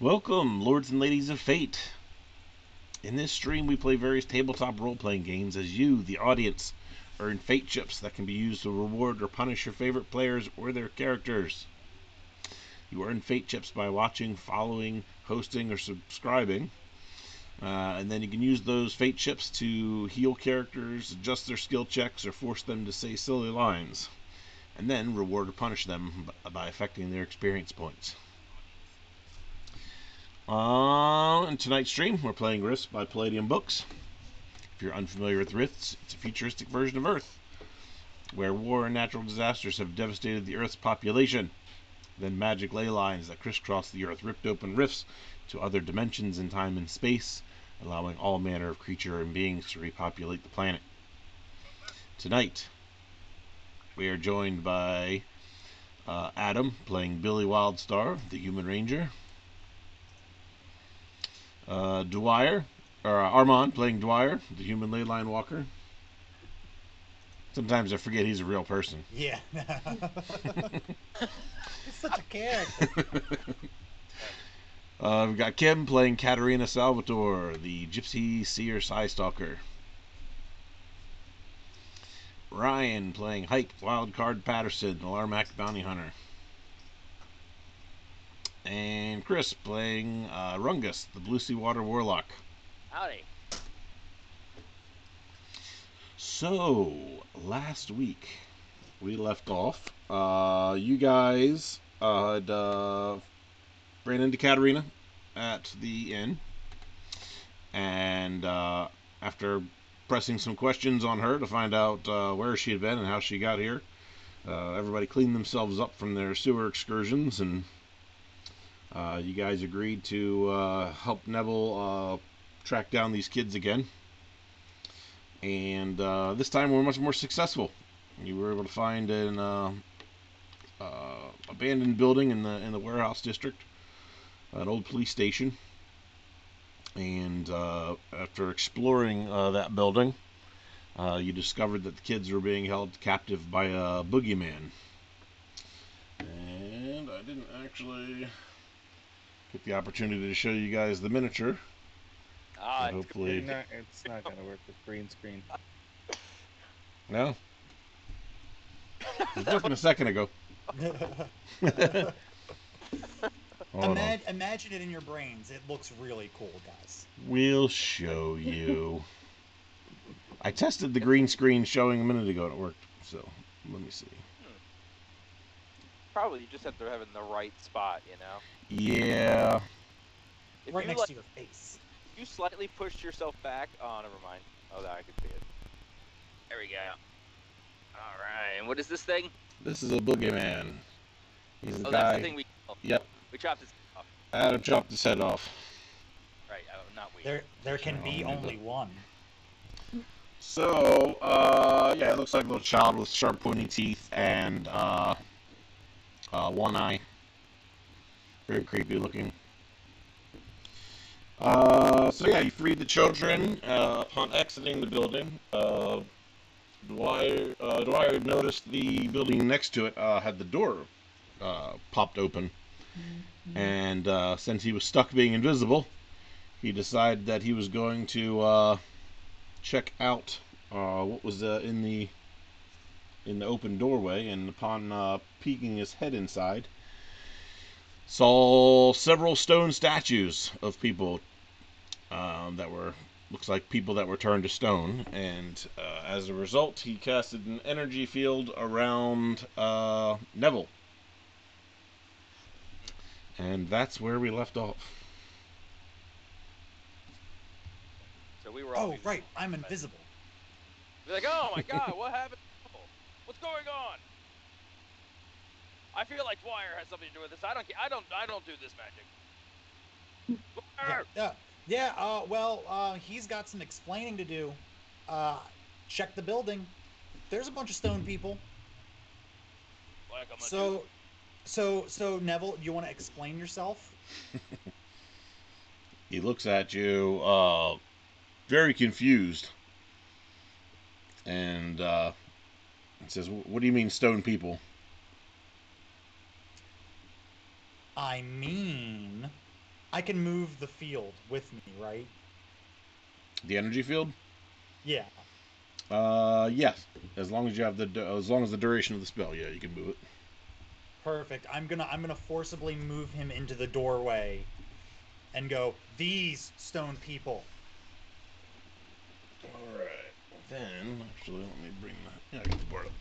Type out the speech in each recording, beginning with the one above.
Welcome, lords and ladies of fate. In this stream, we play various tabletop role-playing games as you, the audience, earn fate chips that can be used to reward or punish your favorite players or their characters. You earn fate chips by watching, following, hosting, or subscribing. And then you can use those fate chips to heal characters, adjust their skill checks, or force them to say silly lines. And then reward or punish them by affecting their experience points. In tonight's stream, we're playing Rifts by Palladium Books. If you're unfamiliar with Rifts, it's a futuristic version of Earth, where war and natural disasters have devastated the Earth's population. Then magic ley lines that crisscross the Earth ripped open rifts to other dimensions in time and space, allowing all manner of creature and beings to repopulate the planet. Tonight, we are joined by Adam, playing Billy Wildstar, the Human Ranger. Armand, playing Dwyer, the Human Leyline Walker. Sometimes I forget he's a real person. Yeah. He's such a character. We've got Kim playing Katerina Salvatore, the Gypsy Seer Psystalker. Ryan playing Hike Wildcard Patterson, the Larmac Bounty Hunter. And Chris playing Rungus, the Blue Sea Water Warlock. Howdy. So, last week we left off. You guys had ran into Katerina at the inn, and after pressing some questions on her to find out where she had been and how she got here, everybody cleaned themselves up from their sewer excursions, and you guys agreed to help Neville track down these kids again. And this time we're much more successful. You were able to find an abandoned building in the warehouse district, an old police station. And after exploring that building, you discovered that the kids were being held captive by a boogeyman. And I didn't actually get the opportunity to show you guys the miniature. Hopefully, it's not going to work with green screen. No? It was working a second ago. Imagine it in your brains. It looks really cool, guys. We'll show you. I tested the green screen showing a minute ago and it worked. So, let me see. Probably you just have to have it in the right spot, you know? Yeah. If right you, next to your face. You slightly pushed yourself back. Oh, never mind. Oh, I can see it. There we go. Alright, and what is this thing? This is a boogeyman. He's the guy. That's the thing we... Yep. We chopped his head off. Adam chopped his head off. Right, not we. There can be only one. So, yeah, it looks like a little child with sharp pointy teeth and one eye. Very creepy looking. So yeah, you freed the children upon exiting the building. Dwyer noticed the building next to it had the door popped open. And since he was stuck being invisible, he decided that he was going to check out what was in the open doorway. And upon peeking his head inside, saw several stone statues of people that were, looks like people that were turned to stone, and as a result he casted an energy field around Neville. And that's where we left off. So we were all... Oh, right, I'm invisible. We're like, oh my god, what happened? What's going on? I feel like Dwyer has something to do with this. I don't do this magic. Dwyer! He's got some explaining to do. Check the building. There's a bunch of stone people. Like So Neville, do you want to explain yourself? He looks at you, very confused, and says, "What do you mean, stone people?" I mean, I can move the field with me, right? The energy field? Yeah. Yes. As long as you have as long as the duration of the spell, yeah, you can move it. Perfect. I'm gonna forcibly move him into the doorway and go, these stone people. All right. Then, actually, let me bring that. Yeah, I get the board up.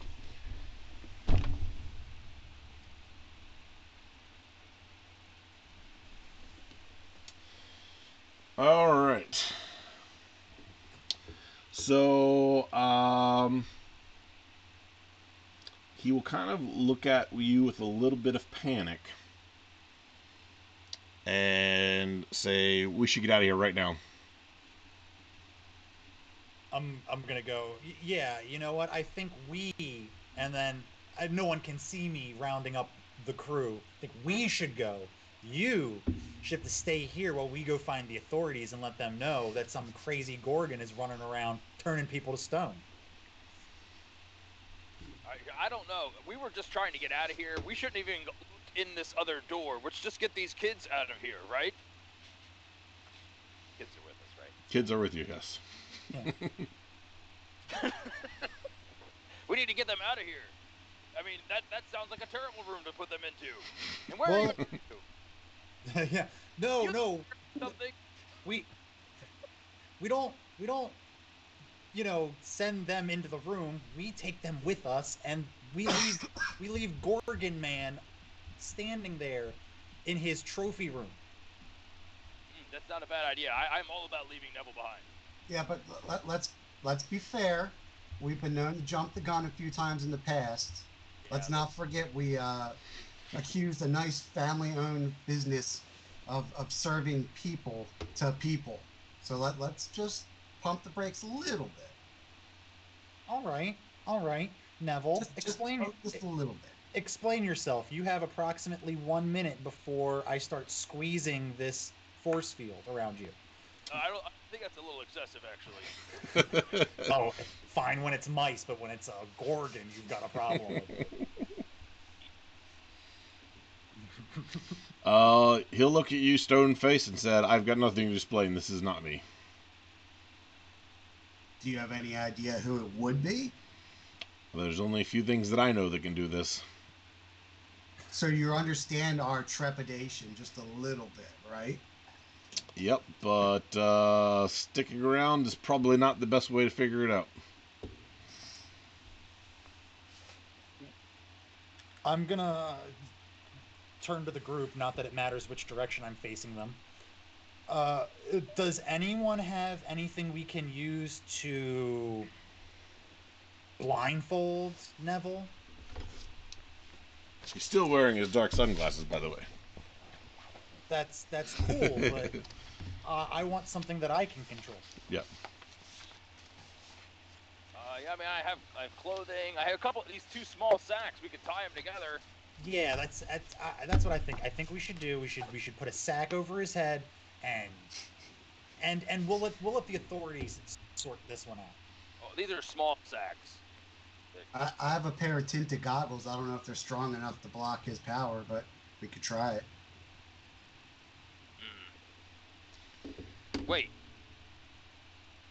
All right. So, he will kind of look at you with a little bit of panic and say, "We should get out of here right now." I'm gonna go, yeah, you know what? I think we, and then no one can see me rounding up the crew. I think we should go. You should have to stay here while we go find the authorities and let them know that some crazy Gorgon is running around turning people to stone. I don't know. We were just trying to get out of here. We shouldn't even go in this other door. Let's just get these kids out of here, right? Kids are with us, right? Kids are with you, yes. Yeah. We need to get them out of here. I mean, that sounds like a terrible room to put them into. And where Well, are you? yeah. No, You no. something? We we don't send them into the room. We take them with us, and we leave Gorgon Man standing there in his trophy room. That's not a bad idea. I'm all about leaving Neville behind. Yeah, but let's be fair. We've been known to jump the gun a few times in the past. Let's not forget we accused a nice family-owned business of serving people to people. So let's just pump the brakes a little bit. All right, Neville. Just a little bit. Explain yourself. You have approximately 1 minute before I start squeezing this force field around you. I think that's a little excessive, actually. Oh, fine when it's mice, but when it's a Gorgon, you've got a problem with it. He'll look at you stone faced and said, "I've got nothing to explain. This is not me." Do you have any idea who it would be? There's only a few things that I know that can do this. So you understand our trepidation just a little bit, right? Yep, but sticking around is probably not the best way to figure it out. I'm gonna turn to the group, not that it matters which direction I'm facing them. Uh, does anyone have anything we can use to blindfold Neville? He's still wearing his dark sunglasses, by the way. That's cool, but I want something that I can control. Yep. Yeah, I mean, I have clothing. I have a couple of these two small sacks. We could tie them together. Yeah, that's what I think. I think we should do. We should put a sack over his head, and we'll let the authorities sort this one out. Oh, these are small sacks. I have a pair of tinted goggles. I don't know if they're strong enough to block his power, but we could try it. Wait.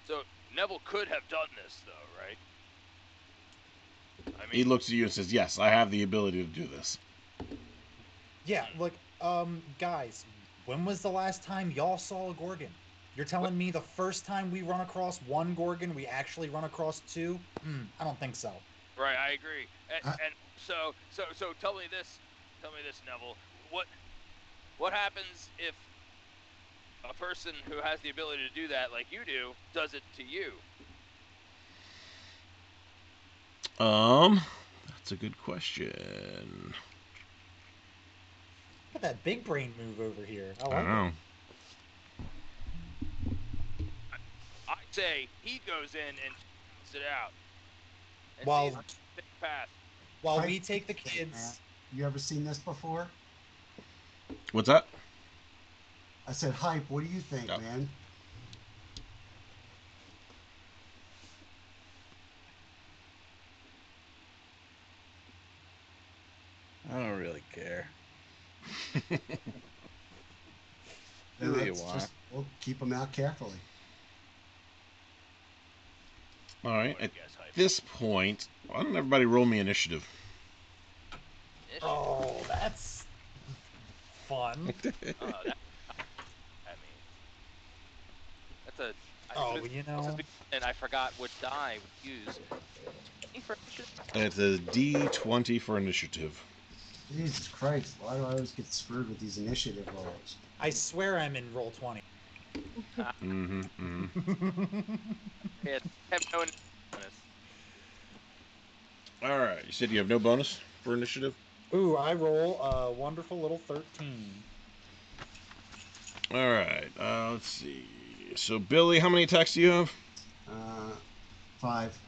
So Neville could have done this, though, right? I mean, He looks at you and says, "Yes, I have the ability to do this." Yeah, look, guys, when was the last time y'all saw a Gorgon? You're telling me the first time we run across one Gorgon, we actually run across two? I don't think so. right, I agree. I- And so tell me this, Neville. What happens if a person who has the ability to do that, like you do, does it to you? That's a good question. Look at that big brain move over here. I I like don't know. I say he goes in and shoots it out. And While sees the path. while Right. we take the Man, kids. you ever seen this before? What's that? I said, Hype, what do you think, Yep. man? I don't really care. Then Who do you let's want? just we'll keep them out carefully. All right. What At do you guys hype? this point, why don't everybody roll me initiative? Oh, that's fun. Oh, that. I mean, that's a. Oh, you know. And I forgot what die we use. For initiative? It's a D20 for initiative. Jesus Christ, why do I always get screwed with these initiative rolls? I swear I'm in roll 20. Mm-hmm. Mm-hmm. Yeah, have no bonus. All right. You said you have no bonus for initiative? Ooh, I roll a wonderful little 13. All right. Let's see. So, Billy, how many attacks do you have? 5.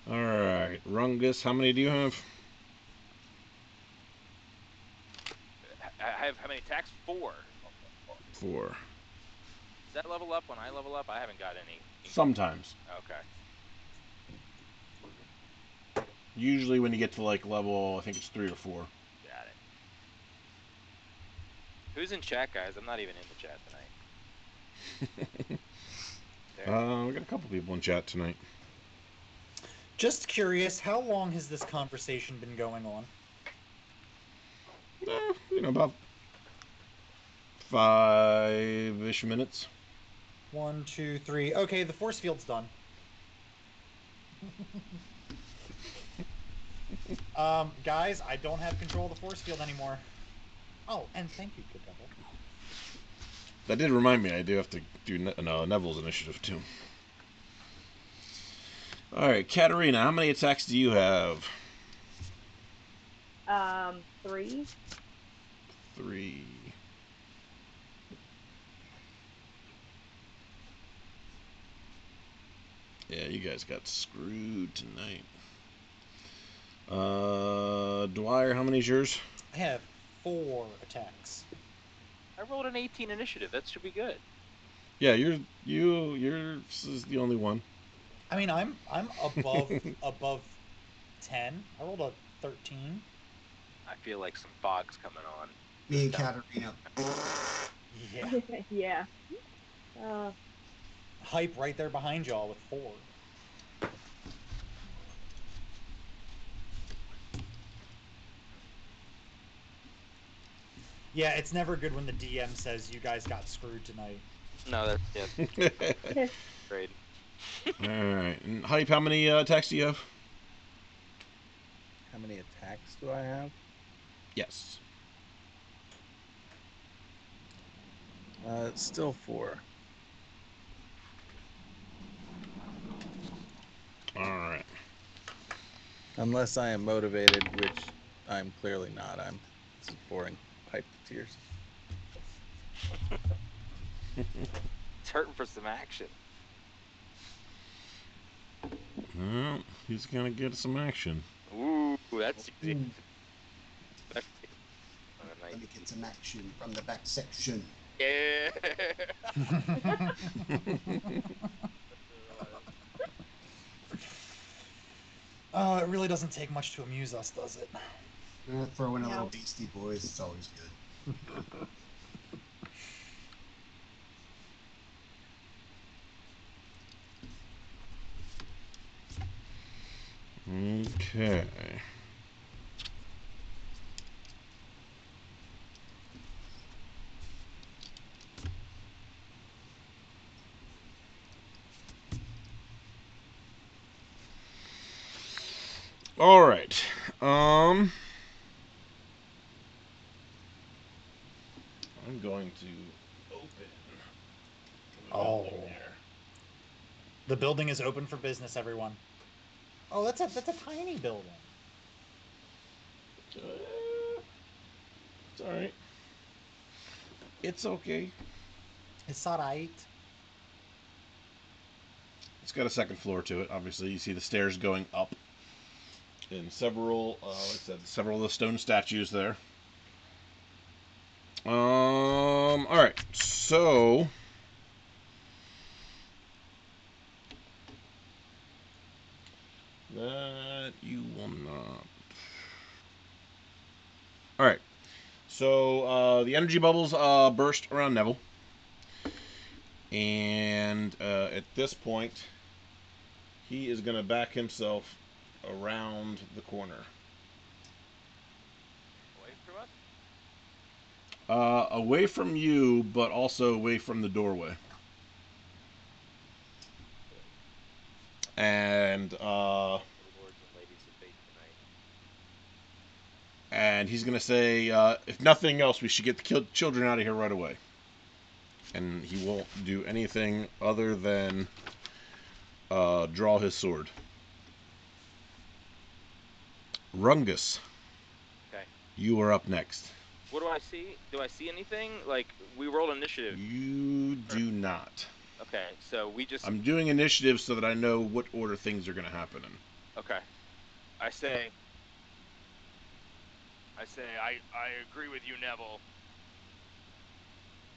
All right. Rungus, how many do you have? I have how many attacks? 4. 4. Does that level up when I level up? I haven't got any. Sometimes. Okay. Usually when you get to like level, I think it's 3 or 4. Got it. Who's in chat, guys? I'm not even in the chat tonight. There. We got a couple people in chat tonight. Just curious, how long has this conversation been going on? About 5-ish minutes. 1, 2, 3. Okay, the force field's done. Guys, I don't have control of the force field anymore. Oh, and thank you, Good Devil. That did remind me, I do have to do Neville's initiative too. All right, Katarina, how many attacks do you have? 3. 3. Yeah, you guys got screwed tonight. Dwyer, how many's yours? I have 4 attacks. I rolled an 18 initiative. That should be good. Yeah, yours is the only one. I mean, I'm above 10. I rolled a 13. I feel like some fog's coming on. Me and Katarina. Yeah. Yeah. Hype right there behind y'all with 4. Yeah, it's never good when the DM says you guys got screwed tonight. No, that's great. All right, and Hype, how many attacks do you have? How many attacks do I have? Yes. It's still 4. All right. Unless I am motivated, which I'm clearly not. This is boring. Pipe to tears. It's hurting for some action. Well, he's gonna get some action. Ooh, that's easy. Ooh, let me get some action from the back section. Yeah. It really doesn't take much to amuse us, does it? Throw in a No. little Beastie Boys, it's always good. Okay. All right. I'm going to open the Oh. building here. The building is open for business, everyone. Oh, that's a tiny building. It's all right. It's okay. It's alright. It's got a second floor to it. Obviously, you see the stairs going up, and several, like I said, several of the stone statues there. All right. So, that you will not. Alright. So, the energy bubbles burst around Neville. And at this point, he is going to back himself around the corner. Away from us? Away from you, but also away from the doorway. And Lords and ladies of fate tonight. and he's gonna say, if nothing else, we should get the children out of here right away. And he won't do anything other than draw his sword. Rungus, Okay. you are up next. What do I see? Do I see anything? Like, we rolled initiative. You do not. Okay, so we just... I'm doing initiative so that I know what order things are going to happen in. Okay. I say, I agree with you, Neville.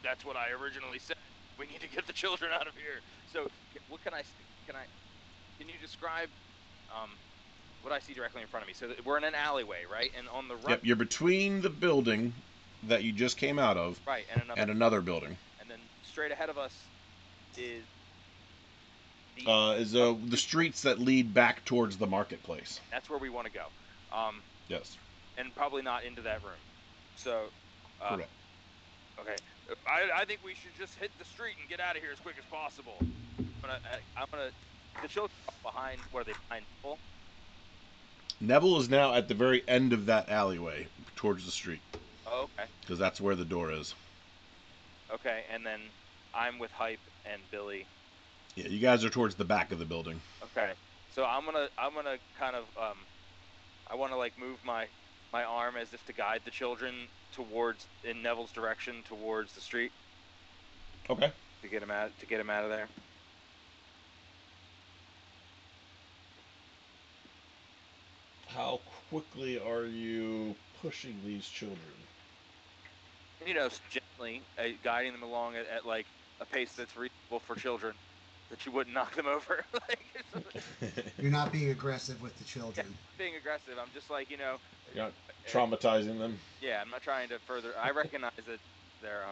That's what I originally said. We need to get the children out of here. So, what can can you describe what I see directly in front of me? So we're in an alleyway, right? And on the right... Yep, you're between the building that you just came out of, right, and another building. And then straight ahead of us is the streets that lead back towards the marketplace. That's where we want to go. Yes. And probably not into that room. So, correct. Okay. I think we should just hit the street and get out of here as quick as possible. I'm gonna. The children are behind. What are they behind? Neville? Neville is now at the very end of that alleyway towards the street. Oh, okay. Because that's where the door is. Okay, and then I'm with Hype and Billy. Yeah, you guys are towards the back of the building. Okay. So I'm gonna kind of I want to like move my arm as if to guide the children towards in Neville's direction towards the street. Okay. To get him out of there. How quickly are you pushing these children? You know, gently guiding them along at like a pace that's reasonable for children, that you wouldn't knock them over. You're not being aggressive with the children. Yeah, being aggressive. I'm just like, You're not traumatizing them. Yeah, I'm not trying to further. I recognize that they're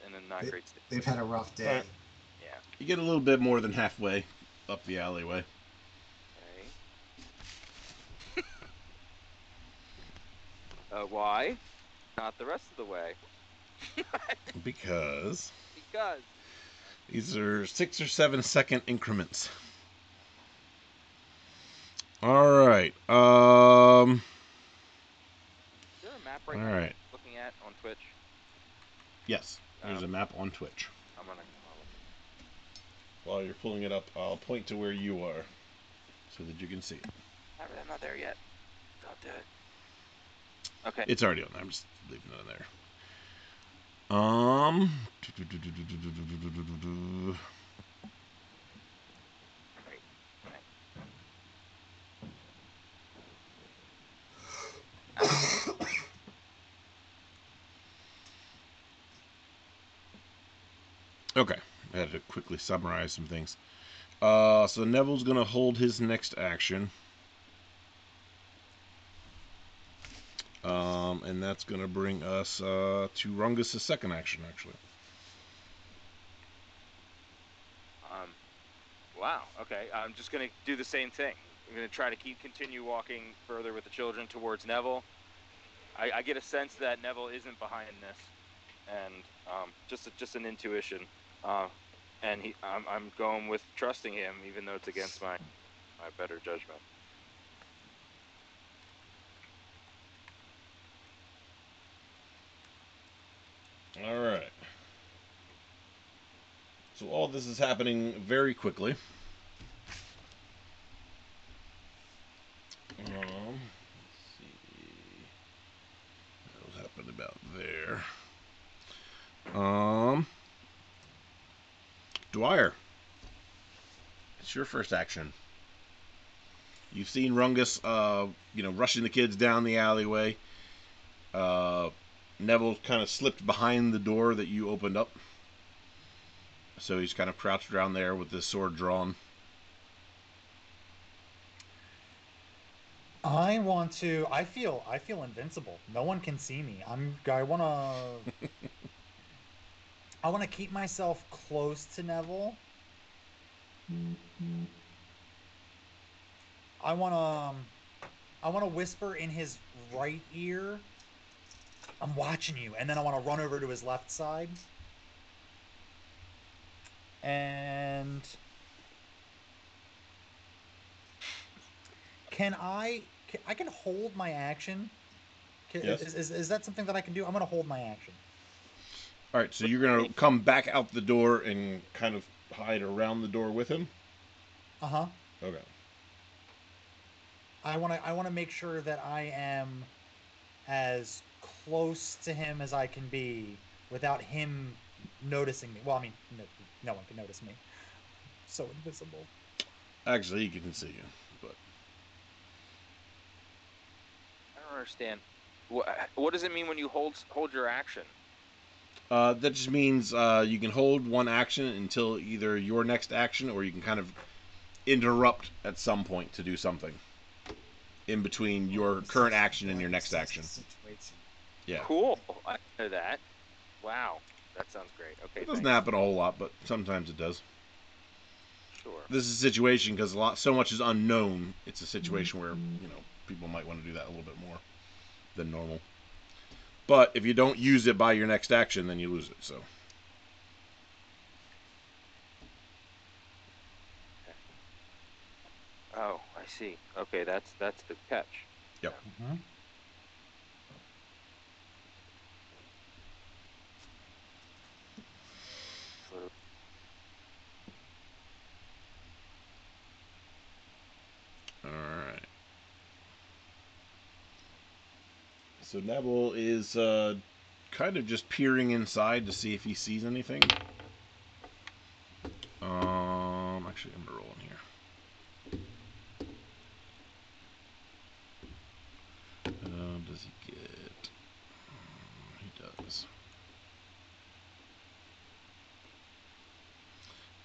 in a not great state. They've had a rough day. Right. Yeah. You get a little bit more than halfway up the alleyway. Okay. Why? Not the rest of the way. Because these are 6 or 7 second increments. All right. Is there a map right now right. looking at on Twitch? Yes, there's a map on Twitch. I'm gonna. While you're pulling it up, I'll point to where you are so that you can see it. I'm not there yet. I'll do it. Okay. It's already on there. I'm just leaving it on there. Okay, I had to quickly summarize some things. So Neville's going to hold his next action. And that's going to bring us to Rungus' second action, actually. Wow. Okay. I'm just going to do the same thing. I'm going to try to continue walking further with the children towards Neville. I get a sense that Neville isn't behind this, and just an intuition. And I'm going with trusting him, even though it's against my better judgment. All right. So all this is happening very quickly. Let's see. What happened about there? Dwyer. It's your first action. You've seen Rungus, rushing the kids down the alleyway. Neville kind of slipped behind the door that you opened up. So he's kind of crouched around there with his sword drawn. I want to. I feel invincible. No one can see me. I want to. I want to keep myself close to Neville. I want to. I want to whisper in his right ear. I'm watching you, and then I want to run over to his left side. And I can hold my action. Yes. Is that something that I can do? I'm gonna hold my action. All right, so you're gonna come back out the door and kind of hide around the door with him. Uh-huh. Okay. I wanna make sure that I am as close to him as I can be without him noticing me. Well, I mean, no one can notice me. So invisible. Actually, he can see you, but I don't understand. What does it mean when you hold your action? that just means you can hold one action until either your next action, or you can kind of interrupt at some point to do something in between your current action and your next action. Situation. Yeah. Cool. I know that. Wow. That sounds great. Okay, It doesn't thanks. happen a whole lot, but sometimes it does. Sure. This is a situation because so much is unknown. It's a situation where people might want to do that a little bit more than normal. But if you don't use it by your next action, then you lose it. So Oh, I see. Okay, that's the catch. Yep. Mm-hmm. So, all right. So Neville is kind of just peering inside to see if he sees anything. Actually, I'm gonna roll in here. Does he get? He does.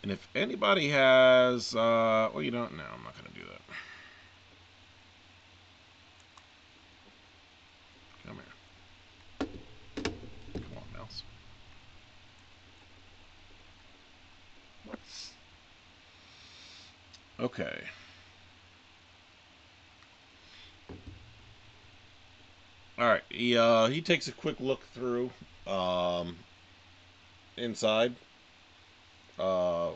And if anybody has, well, you don't. No, I'm not gonna do that. Come here. Come on, mouse. Okay. All right. He takes a quick look through inside. Uh,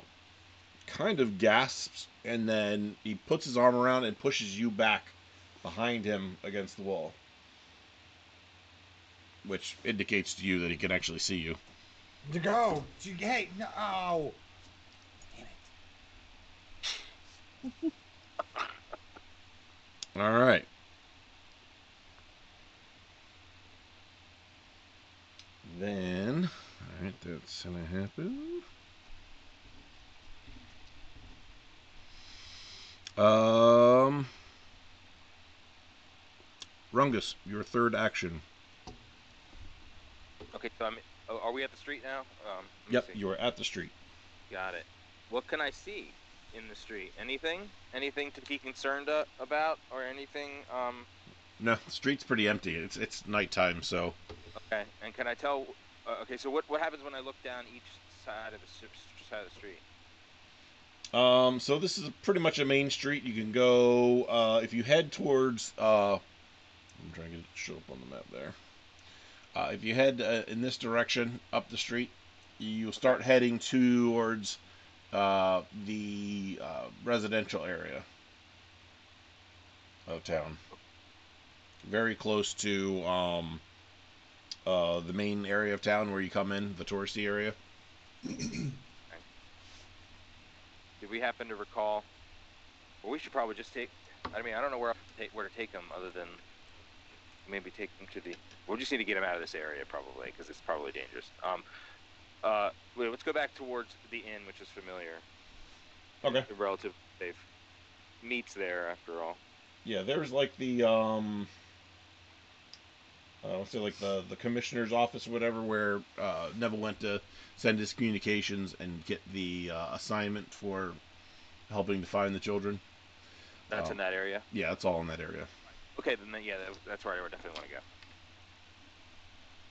kind of gasps, and then he puts his arm around and pushes you back behind him against the wall, which indicates to you that he can actually see you. To go. Hey, no. Oh. Damn it. All right. Then, all right, that's gonna happen. Um, Rungus, your third action. okay, so are we at the street now? Let me Yep, see. you are at the street. Got it. What can I see in the street? Anything? Anything to be concerned about, or anything? No, the street's pretty empty. It's nighttime, so Okay. And can I tell? Okay, so what happens when I look down each side of side of the street? so this is pretty much a main street. You can go if you head towards. I'm trying to get it to show up on the map there. If you head in this direction up the street, you'll start Okay. heading towards the residential area of town. Very close to the main area of town where you come in, the touristy area. Okay. Did we happen to recall? Well, we should probably just take. I mean, I don't know where to take them other than maybe take them to the. We'll just need to get them out of this area probably because it's probably dangerous. Let's go back towards the inn, which is familiar. Okay. Relatively safe. Meat's there after all. Yeah, there's like the let's say like the commissioner's office or whatever, where Neville went to send his communications and get the assignment for helping to find the children. That's in that area. Yeah, it's all in that area. Okay, then yeah, that's where I definitely want to go.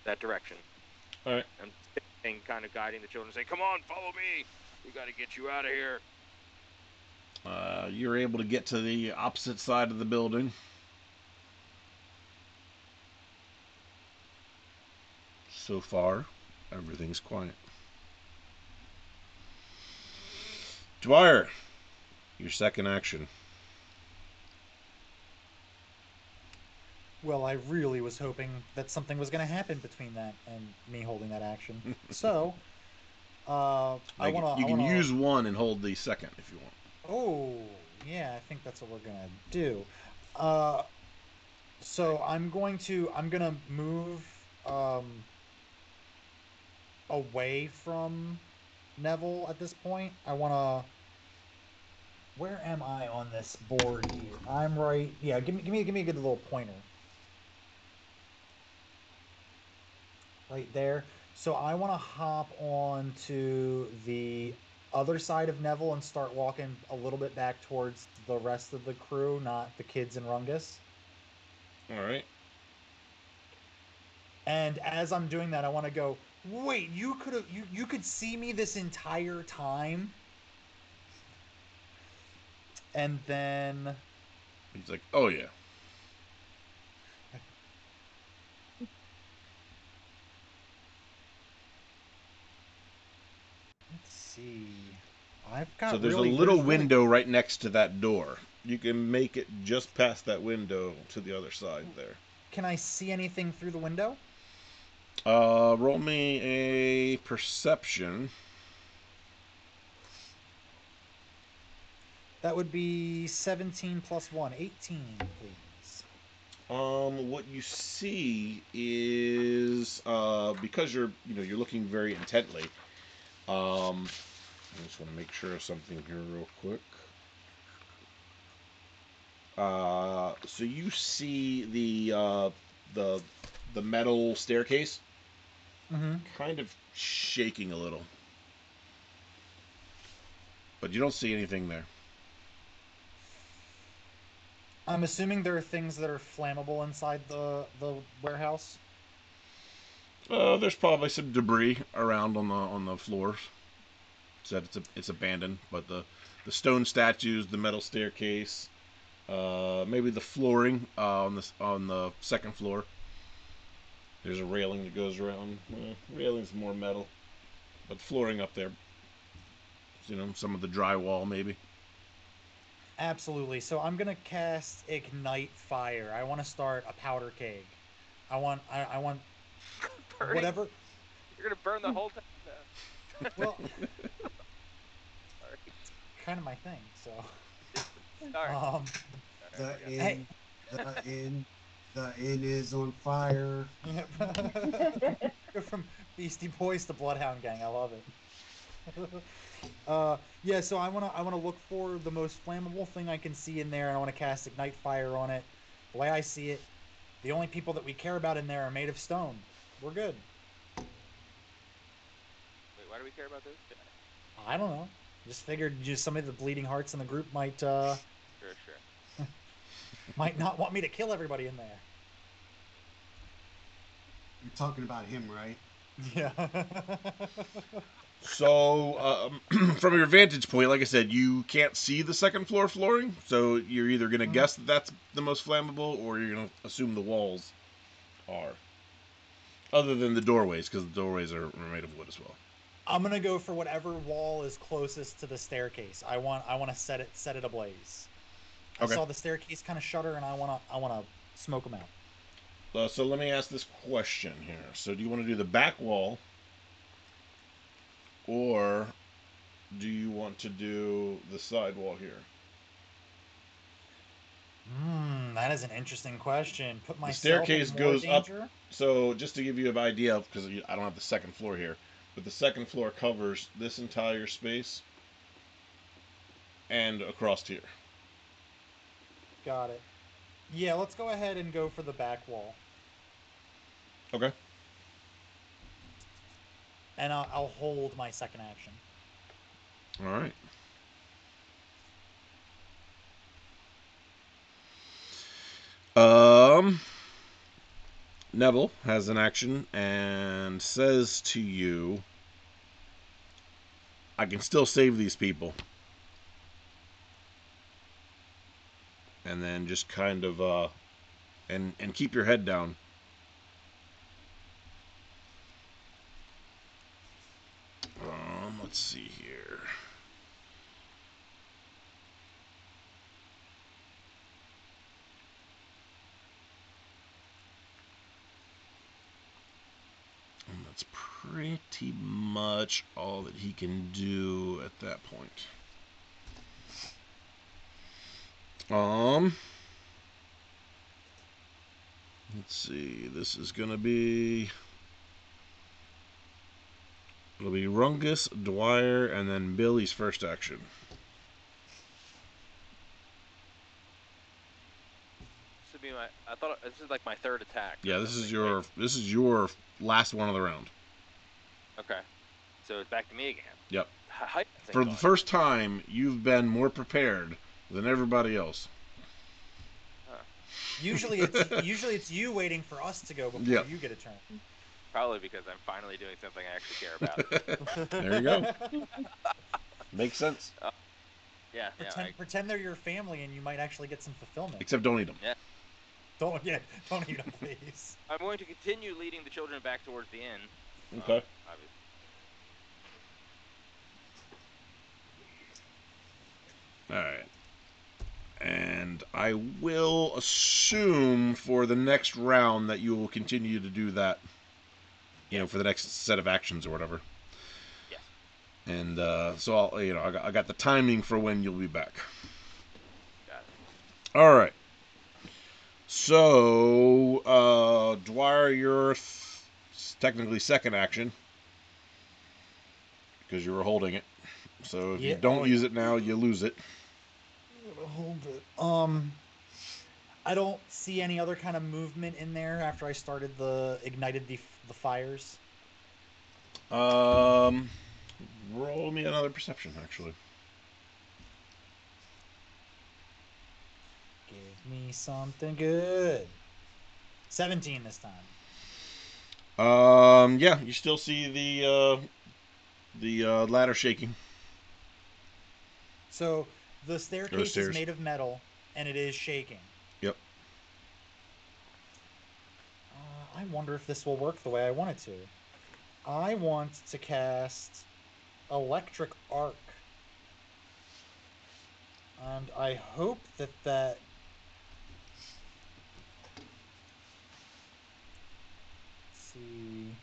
That direction. All right. And kind of guiding the children, saying, "Come on, follow me. We got to get you out of here." You're able to get to the opposite side of the building. So far, everything's quiet. Dwyer, your second action. Well, I really was hoping that something was going to happen between that and me holding that action. So, I Like, want to. you I can want to. use one and hold the second if you want. Oh, yeah. I think that's what we're gonna do. Uh, so I'm going to. I'm gonna move away from Neville at this point. I want to. Where am I on this board here? I'm right. Yeah. Give me a good little pointer. Right there. So I want to hop on to the other side of Neville and start walking a little bit back towards the rest of the crew, not the kids and Rungus. All right. And as I'm doing that, I want to go, wait, you could see me this entire time? And then He's like, oh yeah. let's see. I've got So there's a really little there's really window right next to that door. You can make it just past that window to the other side there. Can I see anything through the window? Roll me a perception. That would be 17 plus 1, 18, please. What you see is because you're looking very intently. I just want to make sure of something here real quick. So you see the the metal staircase Mm-hmm. kind of shaking a little, but you don't see anything there. I'm assuming there are things that are flammable inside the warehouse. There's probably some debris around on the floors. Said it's abandoned, but the stone statues, the metal staircase, maybe the flooring on the second floor. There's a railing that goes around. Railing's more metal, but the flooring up there, some of the drywall maybe. Absolutely. So I'm gonna cast Ignite Fire. I want to start a powder keg. I want Burning. whatever. You're gonna burn the whole town down. Well, Sorry. kind of my thing. So, Sorry. um, Sorry, The I forgot. hey, inn, the inn, the inn is on fire. yep. Go from Beastie Boys to Bloodhound Gang. I love it. Yeah. So I wanna look for the most flammable thing I can see in there, and I want to cast Ignite Fire on it. The way I see it, the only people that we care about in there are made of stone. We're good. Wait, why do we care about this? Yeah, I don't know. Just figured just some of the bleeding hearts in the group sure. might not want me to kill everybody in there. You're talking about him, right? Yeah. So, from your vantage point, like I said, you can't see the second floor flooring, so you're either going to Mhm. guess that that's the most flammable, or you're going to assume the walls are. Other than the doorways, because the doorways are made of wood as well. I'm gonna go for whatever wall is closest to the staircase. I want to set it ablaze. I Okay. saw the staircase kind of shudder, and I wanna smoke them out. So let me ask this question here. So do you want to do the back wall, or do you want to do the side wall here? That is an interesting question. Put The myself in staircase more goes up. danger. So just to give you an idea, because I don't have the second floor here, but the second floor covers this entire space and across here. Got it. Yeah, let's go ahead and go for the back wall, Okay. and I'll hold my second action. All right. Neville has an action and says to you, I can still save these people. And then just kind of, and keep your head down. Let's see here. And that's pretty much all that he can do at that point. Let's see. This is gonna be. It'll be Rungus, Dwyer, and then Billy's first action. This would be my. I thought this is like my third attack. Yeah, or this is something. your last one of the round. Okay. So it's back to me again. Yep. How you think For the going? first time, you've been more prepared than everybody else. Usually it's you waiting for us to go before Yep. you get a turn. Probably because I'm finally doing something I actually care about. There you go. Makes sense. Yeah. Pretend they're your family and you might actually get some fulfillment. Except don't eat them. Yeah. Don't eat them, please. I'm going to continue leading the children back towards the inn. Okay. Obviously. Alright. And I will assume for the next round that you will continue to do that. You know, for the next set of actions or whatever. Yes. And so I got the timing for when you'll be back. Got it. All right. So Dwyer, your technically second action because you were holding it. So if you don't use it now, you lose it. I'm gonna hold it. I don't see any other kind of movement in there after I ignited the fires. Roll me another perception, actually. Give me something good. 17 this time. Yeah, you still see the ladder shaking. So the staircase is stairs. made of metal and it is shaking. Yep. I wonder if this will work the way I want it to. I want to cast Electric Arc. And I hope that Let's see.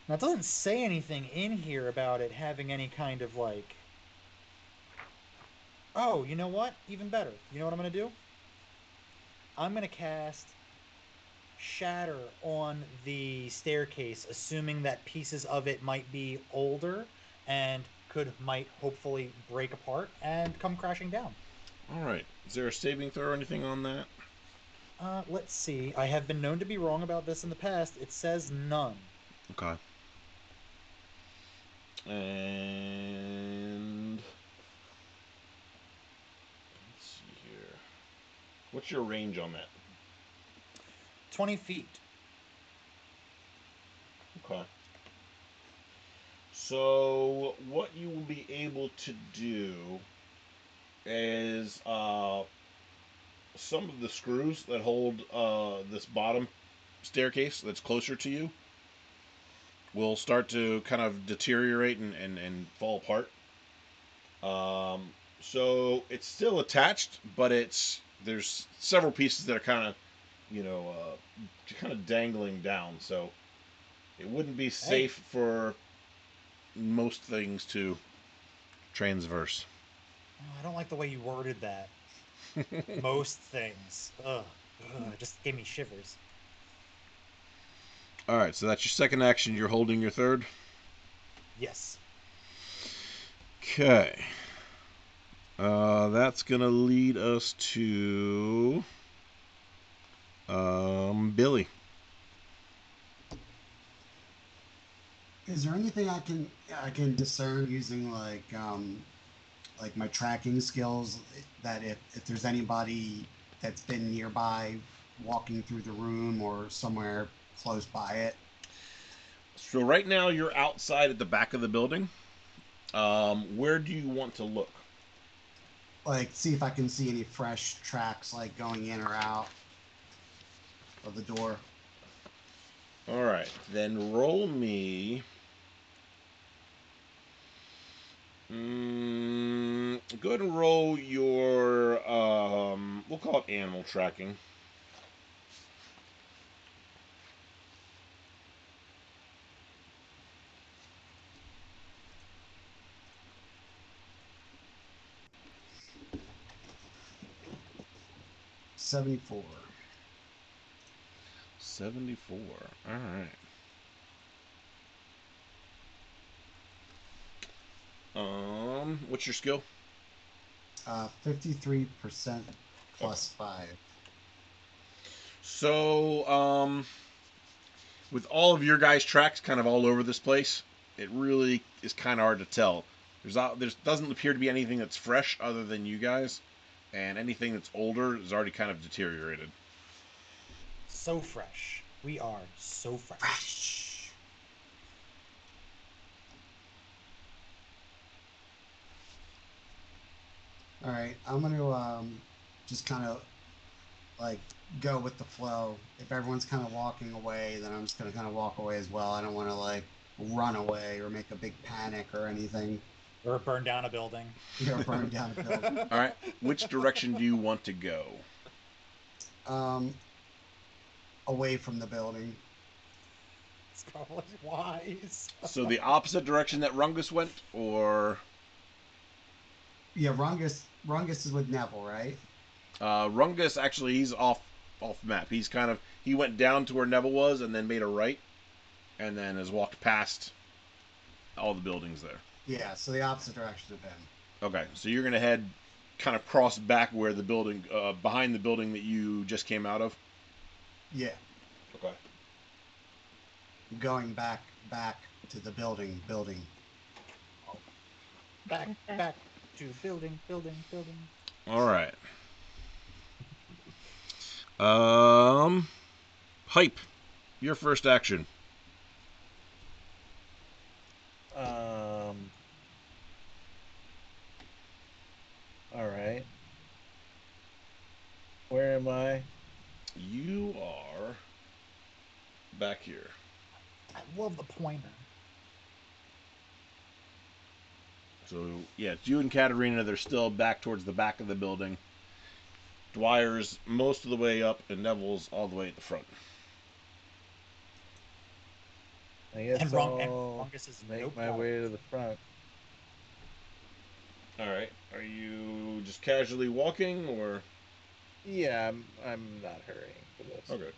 Now, it doesn't say anything in here about it having any kind of like. Oh, you know what? Even better. You know what I'm going to do? I'm going to cast Shatter on the staircase, assuming that pieces of it might be older and might hopefully break apart and come crashing down. All right. Is there a saving throw or anything on that? Let's see. I have been known to be wrong about this in the past. It says none. Okay. And let's see here. What's your range on that? 20 feet. Okay. So what you will be able to do is some of the screws that hold this bottom staircase that's closer to you will start to kind of deteriorate and fall apart. So it's still attached, but there's several pieces that are kind of, kind of dangling down. So it wouldn't be safe for most things to transverse. Oh, I don't like the way you worded that. Most things. Ugh. It just gave me shivers. All right, so that's your second action. You're holding your third. Yes. Okay. That's gonna lead us to Billy. Is there anything I can discern using like like my tracking skills, that if there's anybody that's been nearby walking through the room or somewhere close by it. So right now you're outside at the back of the building. Where do you want to look? Like, see if I can see any fresh tracks, like going in or out of the door. All right, then roll me. Go ahead and roll your. We'll call it animal tracking. $74. 74. All right. What's your skill? 53% plus 5. So, with all of your guys' tracks kind of all over this place, it really is kind of hard to tell. There doesn't appear to be anything that's fresh other than you guys, and anything that's older is already kind of deteriorated. So fresh. We are so fresh. Fresh. All right, I'm gonna just kind of like go with the flow. If everyone's kind of walking away, then I'm just gonna kind of walk away as well. I don't want to like run away or make a big panic or anything. Or burn down a building. Or burn down a building. All right, which direction do you want to go? Um, away from the building. It's probably wise. So the opposite direction that Rungus went, or Yeah, Rungus is with Neville, right? Rungus actually he's off map. He went down to where Neville was and then made a right, and then has walked past all the buildings there. Yeah, so the opposite direction of him. Okay, so you're gonna head kind of cross back where the building, behind the building that you just came out of. Yeah, Okay. going back to the building. Back to building. All right. Hype. Your first action. All right. Where am I? You are back here. I love the pointer. So yeah, it's you and Katarina. They're still back towards the back of the building. Dwyer's most of the way up, and Neville's all the way at the front. I guess And I'll Rungus is make nope my out. way to the front. All right. Are you just casually walking, or? Yeah, I'm not hurrying for this. Okay.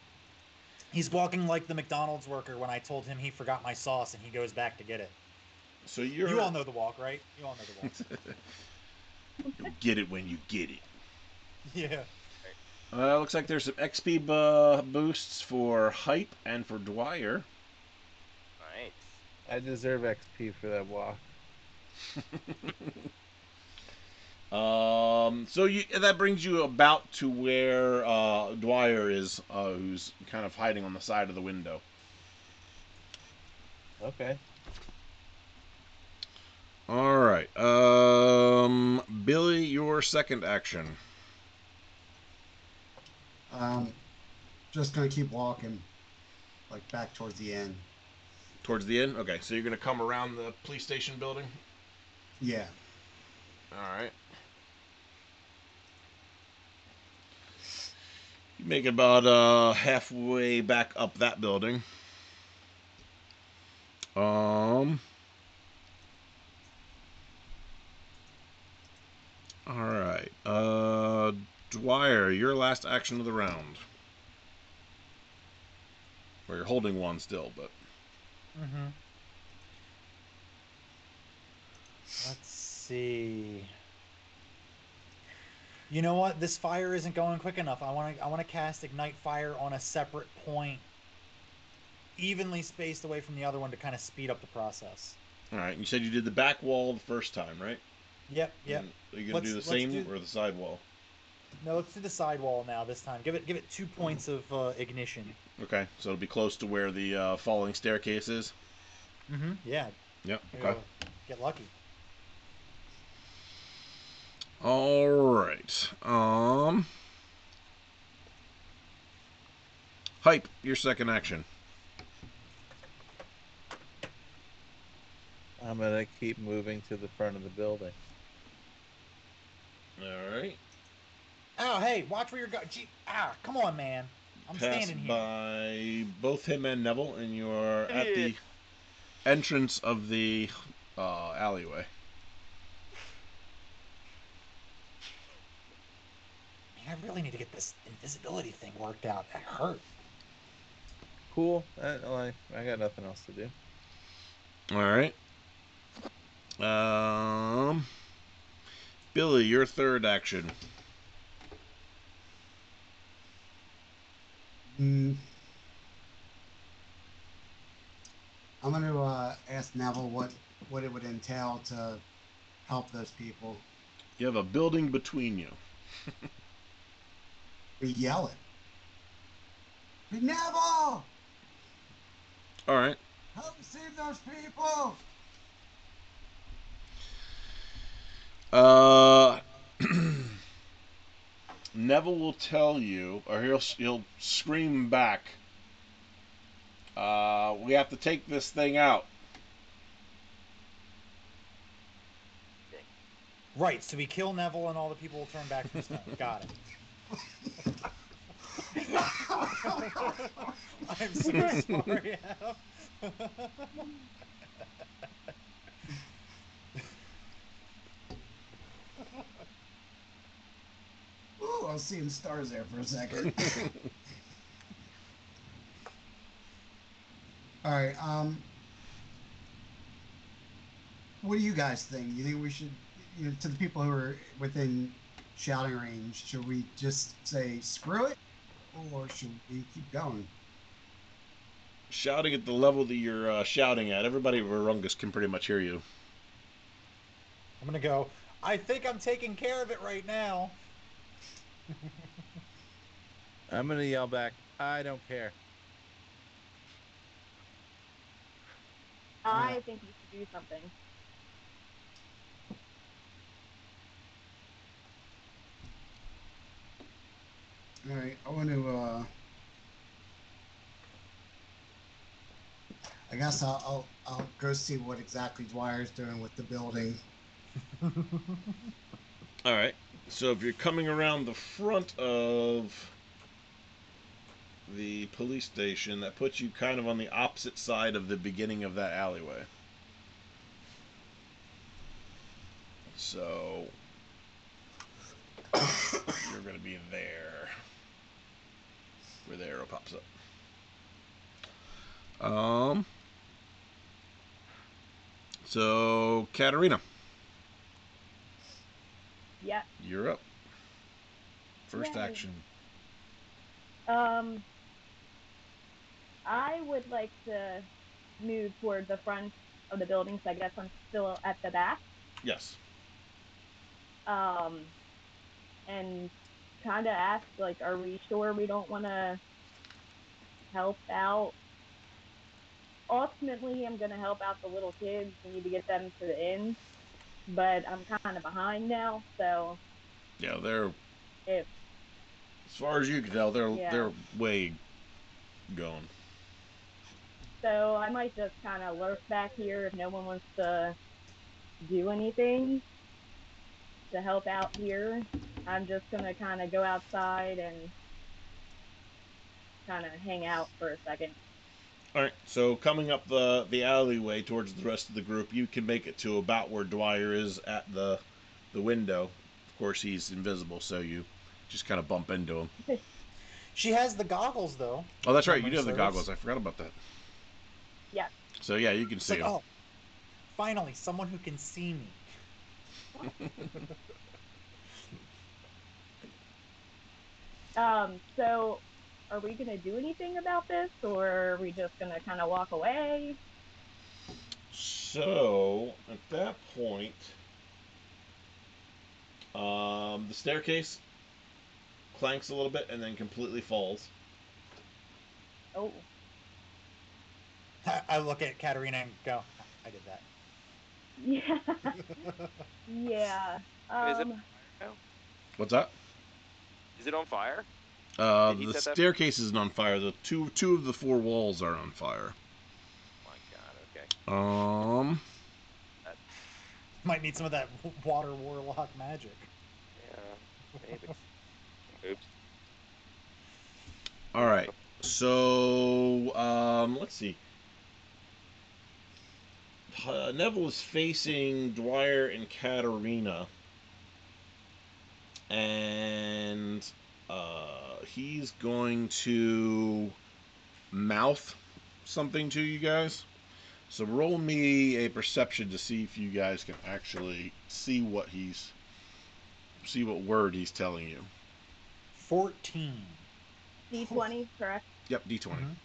He's walking like the McDonald's worker when I told him he forgot my sauce and he goes back to get it. So you're. You all know the walk, right? You all know the walk. You'll get it when you get it. Yeah. Looks like there's some XP boosts for Hype and for Dwyer. Nice. I deserve XP for that walk. So that brings you about to where Dwyer is, who's kind of hiding on the side of the window. Okay. All right. Billy, your second action. Just gonna keep walking, like back towards the end. Towards the end? Okay, so you're going to come around the police station building? Yeah. All right. You make it about halfway back up that building. All right. Dwyer, your last action of the round. Well, you're holding one still, but. Mm-hmm. Let's see. You know what? This fire isn't going quick enough. I want to cast Ignite Fire on a separate point, evenly spaced away from the other one to kind of speed up the process. All right. You said you did the back wall the first time, right? Yep. And are you gonna do the same or the sidewall? No, let's do the sidewall now this time. Give it 2 points of ignition. Okay, so it'll be close to where the falling staircase is. Yeah. Yep. Maybe Okay. I'll get lucky. All right. Hype. Your second action. I'm gonna keep moving to the front of the building. All right. Oh, hey, watch where you're going. Gee, come on, man. I'm Pass standing here. by both him and Neville, and you are at Yeah. the entrance of the alleyway. Man, I really need to get this invisibility thing worked out. That hurt. Cool. I got nothing else to do. All right. Billy, your third action. I'm going to ask Neville what it would entail to help those people. You have a building between you. We yell it. Hey, Neville! All right. Help save those people! Neville will tell you, or he'll scream back. We have to take this thing out. Right, so we kill Neville and all the people will turn back from stone. Got it. I'm so sorry, Adam. Ooh, I was seeing stars there for a second. All right. What do you guys think? You think we should, to the people who are within shouting range, should we just say screw it, or should we keep going? Shouting at the level that you're shouting at, everybody at Varungus can pretty much hear you. I'm gonna go, I think I'm taking care of it right now. I'm gonna yell back, I don't care. I think we should do something. All right, I want to. I guess I'll go see what exactly Dwyer's doing with the building. All right. So if you're coming around the front of the police station, that puts you kind of on the opposite side of the beginning of that alleyway. So you're going to be there, where the arrow pops up. So Katarina, Yeah. you're up. First Yay. action. I would like to move toward the front of the building, so I guess I'm still at the back. Yes. And kind of ask, like, are we sure we don't want to help out? Ultimately, I'm going to help out the little kids. We need to get them to the inn, but I'm kind of behind now, so Yeah, they're, if as far as you can tell, they're yeah. way gone. So I might just kind of lurk back here if no one wants to do anything to help out here. I'm just going to kind of go outside and kind of hang out for a second. All right. So coming up the alleyway towards the rest of the group, you can make it to about where Dwyer is at the window. Of course, he's invisible, so you just kind of bump into him. She has the goggles, though. Oh, that's right. You Memory do have the serves. goggles. I forgot about that. Yeah. So yeah, you can It's see like, him. oh, finally, someone who can see me. So are we going to do anything about this, or are we just going to kind of walk away? So at that point, The staircase clanks a little bit and then completely falls. Oh. I look at Katarina and go, I did that. Yeah. Yeah. Is it? No? What's that? Is it on fire? Did he The set that? staircase isn't on fire. The two of the four walls are on fire. My God. Okay. That, Might need some of that water warlock magic. yeah. Maybe. Oops. All right. So, let's see. Neville is facing Dwyer and Katarina, and he's going to mouth something to you guys. So roll me a perception to see if you guys can actually see what word he's telling you. 14. D20, correct? Yep, D20. Mhm.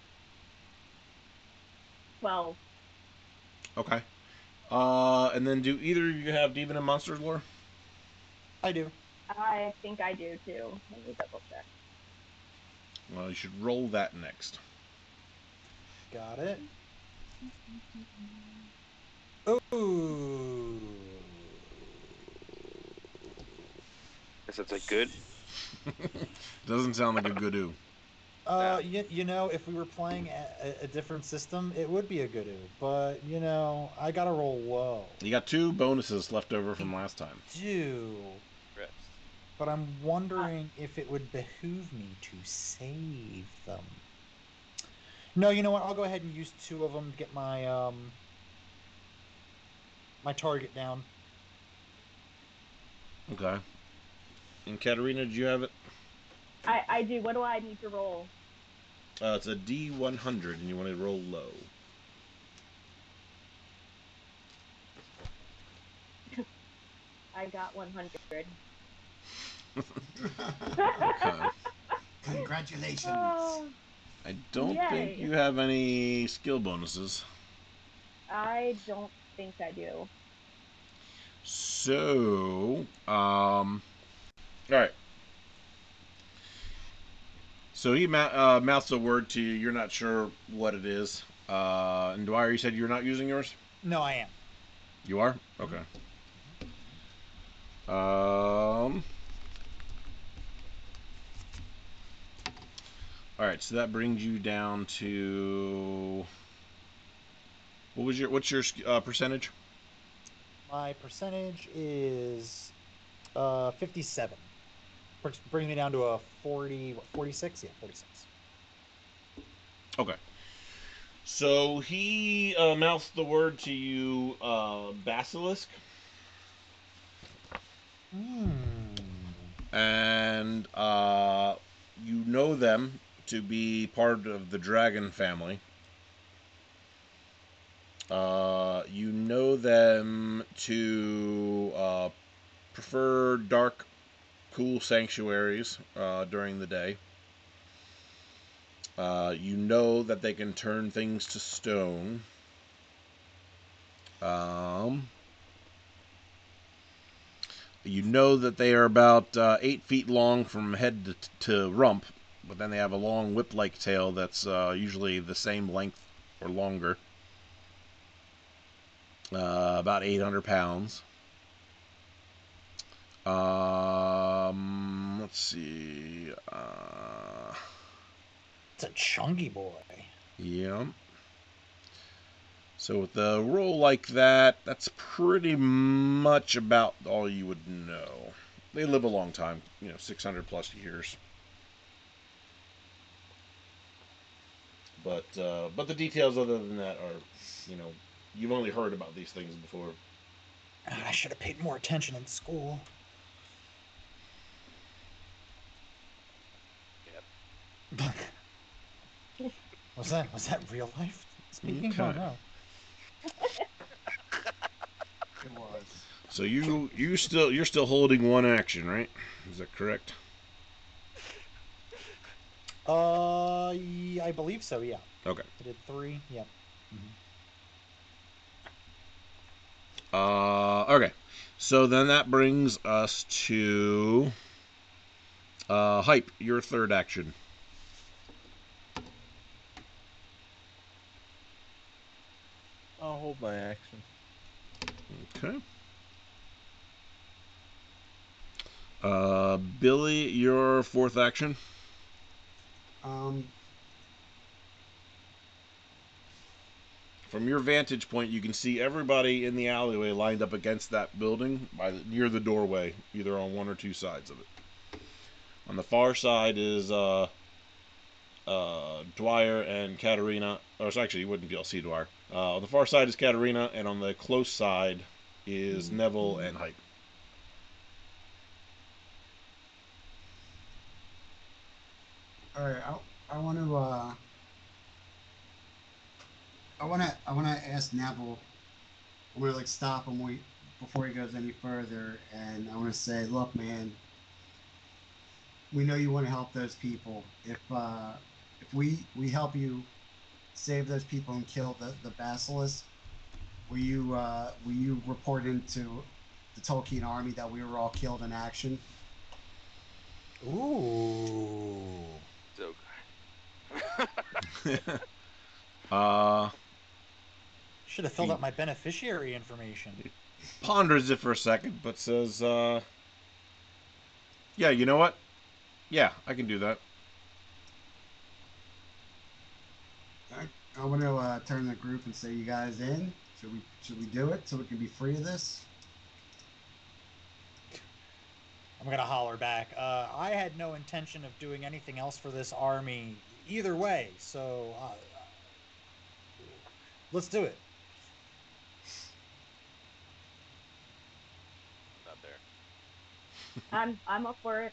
12. Okay. And then do either of you have Demon and Monsters lore? I do. I think I do too. Let me double check. Well, you should roll that next. Got it. Ooh. Guess that's a good. Doesn't sound like a good ooh. You know, if we were playing a different system, it would be a good ooh. But, you know, I gotta roll low. You got 2 bonuses left over from last time. Do. Rest. But I'm wondering if it would behoove me to save them. No, you know what? I'll go ahead and use 2 of them to get my my target down. Okay. And Katarina, did you have it? I do. What do I need to roll? It's a D100, and you want to roll low. I got 100. Okay. Congratulations. Oh, I don't think yay. you have any skill bonuses. I don't think I do. So, all right. So he mouths a word to you. You're not sure what it is. And Dwyer, you said you're not using yours? No, I am. You are? Okay. All right. So that brings you down to what's your percentage? My percentage is 57. Brings me down to a 40, what, 46? Yeah, 46. Okay. So he mouths the word to you, basilisk, and you know them to be part of the dragon family. You know them to prefer dark, cool sanctuaries during the day. You know that they can turn things to stone. You know that they are about 8 feet long from head to rump, but then they have a long whip-like tail that's usually the same length or longer. About 800 pounds. Let's see. It's a chunky boy. Yeah. So with a roll like that, that's pretty much about all you would know. They live a long time, 600 plus years. But the details other than that are, you've only heard about these things before. I should have paid more attention in school. Yep. Was that real life speaking? Okay. Oh no. It was. So you're still holding one action, right? Is that correct? I believe so. Yeah. Okay. I did 3. Yep. Okay. So then that brings us to hype. Your third action. I'll hold my action. Okay. Billy, your fourth action. Um, From your vantage point, you can see everybody in the alleyway lined up against that building near the doorway, either on one or two sides of it. On the far side is Dwyer and Katarina. Or actually, you wouldn't be able to see Dwyer. On the far side is Katarina, and on the close side is Neville and Hype. all right, I want to I want to ask Neville. I'm gonna like stop him before he goes any further, and I want to say, look, man, we know you want to help those people. If we help you save those people and kill the basilisk, will you report into the Tolkien army that we were all killed in action? Ooh. So uh, Should have filled out my beneficiary information. Ponders it for a second, but says, yeah, you know what? Yeah, I can do that. I want to turn the group and say, you guys in? Should we do it so we can be free of this? I'm gonna holler back. I had no intention of doing anything else for this army either way, so let's do it. not there. I'm up for it.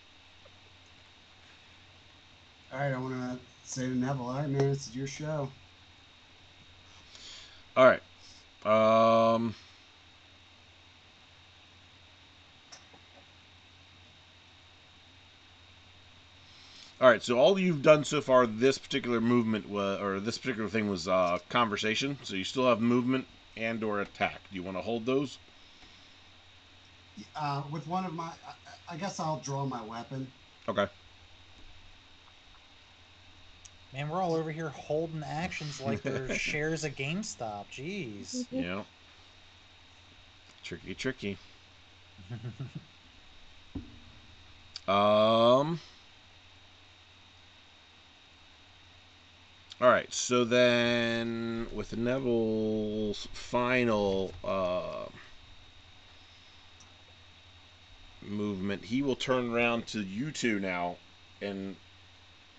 All right, I want to say to Neville, all right, man, this is your show. All right. Um, all right. So all you've done so far, this particular movement or this particular thing was conversation. So you still have movement and/or attack. Do you want to hold those? With one of my, I guess I'll draw my weapon. Okay. Man, we're all over here holding actions like they're shares at GameStop. Jeez. Yeah. Tricky, tricky. Um. All right. So then, with Neville's final movement, he will turn around to you two now and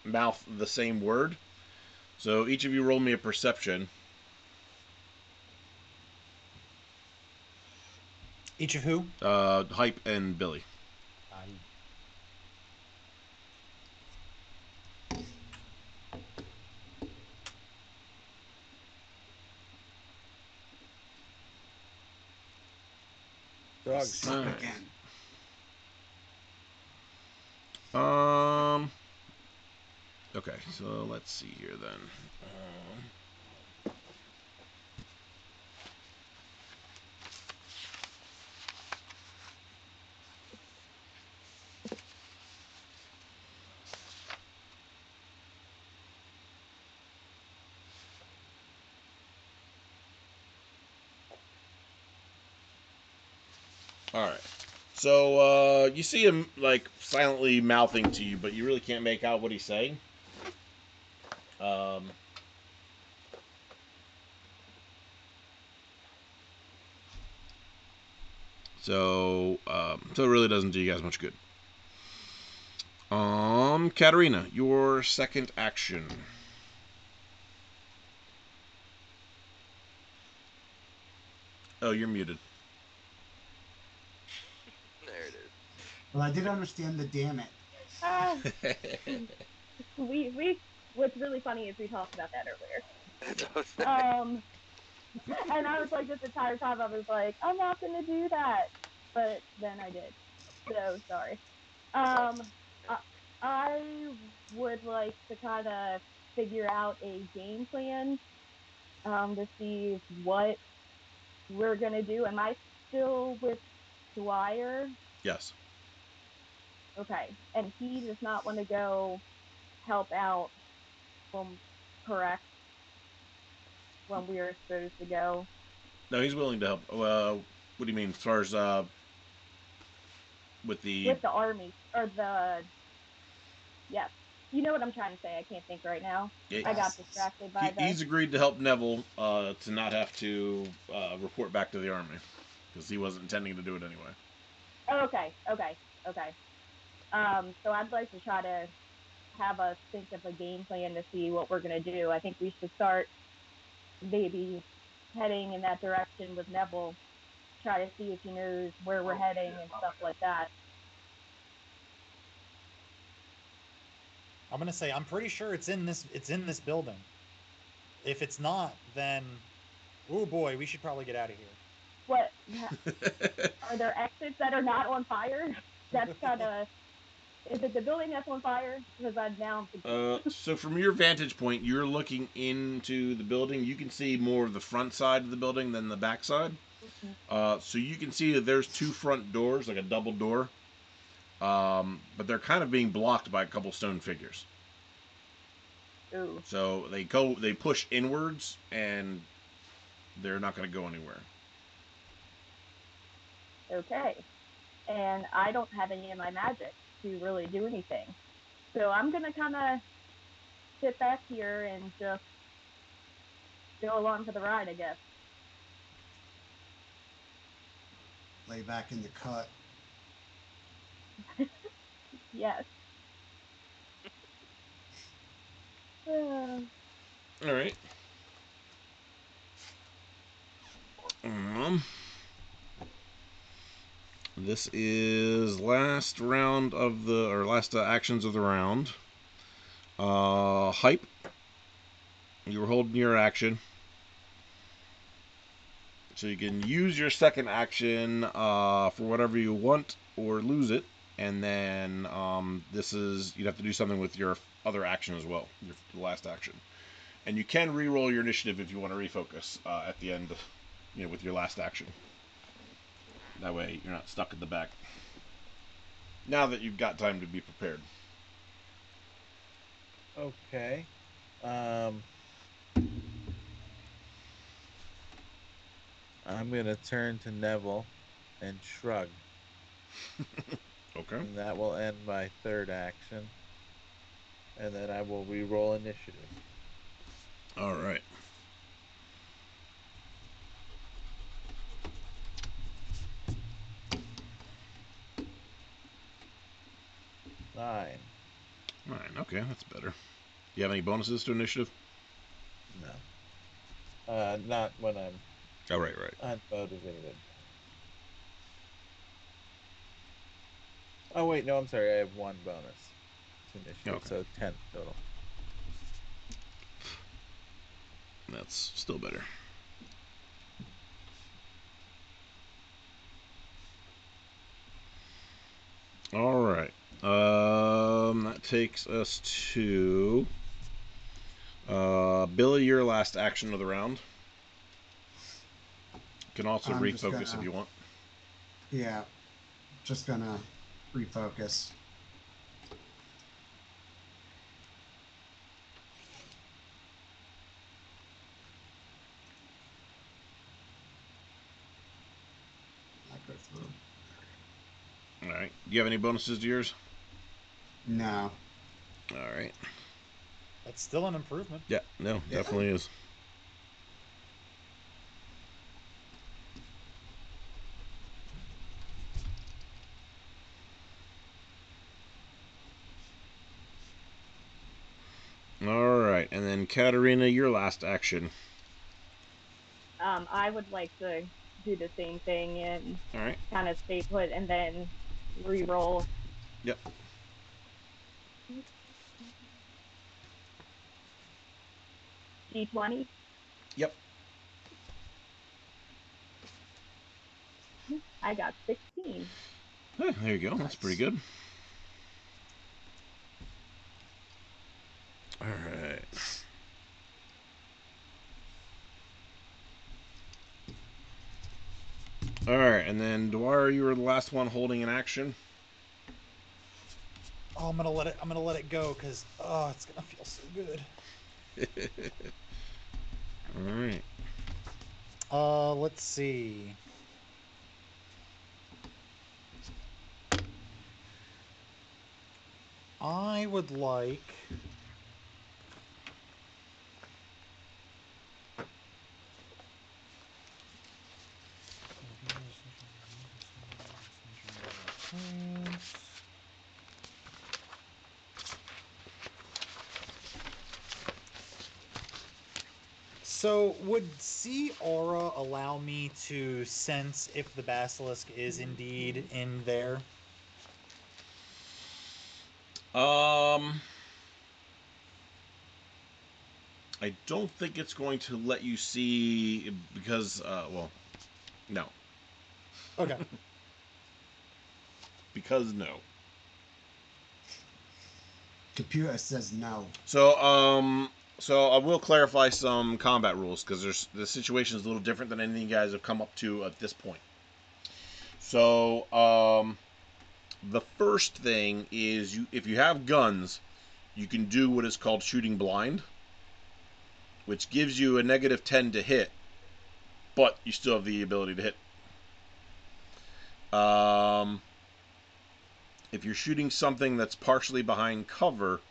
mouth the same word. So each of you roll me a perception. Each of who? Hype and Billy. I Dog Suck shit. again. Um. Okay, so let's see here then. All right. So you see him like silently mouthing to you, but you really can't make out what he's saying. Um, so it really doesn't do you guys much good. Katarina, your second action. Oh, you're muted. There it is. Well, I did understand the damn it. Ah, we what's really funny is we talked about that earlier. And I was like, this entire time I was like, I'm not gonna do that, but then I did. So sorry. Um, I, I would like to kind of figure out a game plan to see what we're gonna do. still with Dwyer? Yes. Okay. And he does not want to go help out when correct when we are supposed to go. No, he's willing to help. What do you mean, as far as with the? With the army or the yes. You know what I'm trying to say. I can't think right now. I got distracted by He's agreed to help Neville to not have to report back to the army because he wasn't intending to do it anyway. Oh, okay. So I'd like to try to have us think of a game plan to see what we're gonna do. I think we should start maybe heading in that direction with Neville. Try to see if he knows where we're heading and stuff like that. I'm gonna say I'm pretty sure it's in this building. If it's not, then oh boy, we should probably get out of here. What are there exits that are not on fire? That's kind of. Is it the building that's on fire? Because So from your vantage point, you're looking into the building. You can see more of the front side of the building than the back side. So you can see that there's two front doors, like a double door. But they're kind of being blocked by a couple stone figures. Ooh. So they push inwards, and they're not going to go anywhere. Okay. And I don't have any of my magic to really do anything. So I'm going to kind of sit back here and just go along for the ride, I guess. Lay back in the cut. Yes. All right. This is last round of the last actions of the round. Hype. You were holding your action, so you can use your second action for whatever you want or lose it, and then you'd have to do something with your other action as well, your last action, and you can re-roll your initiative if you want to refocus at the end, with your last action. That way, you're not stuck in the back. Now that you've got time to be prepared. Okay. I'm going to turn to Neville and shrug. Okay. And that will end my third action. And then I will re-roll initiative. All right. Nine. Okay, that's better. Do you have any bonuses to initiative? No. Not when I'm right. unmotivated. Oh, wait, no, I'm sorry. I have one bonus to initiative, Okay. so 10 total. That's still better. All right. That takes us to Billy. Your last action of the round. You can also refocus if you want. Yeah, just gonna refocus. I go through. All right. Do you have any bonuses to yours? No. All right. That's still an improvement. Yeah. No, Yeah. definitely is. All right, and then Katarina, your last action. I would like to do the same thing and All right. kind of stay put and then re-roll. Yep. D20. Yep. I got 16. There you go. That's pretty good. All right. All right, and then Dwyer, you were the last one holding an action. Oh, I'm gonna let it go because it's gonna feel so good. All right. Let's see. I would like. So, would See Aura allow me to sense if the basilisk is indeed in there? I don't think it's going to let you see because, well, no, Okay. because no. Computer says no. So I will clarify some combat rules because the situation is a little different than anything you guys have come up to at this point. So, the first thing is if you have guns, you can do what is called shooting blind, which gives you a -10 to hit, but you still have the ability to hit. If you're shooting something that's partially behind cover,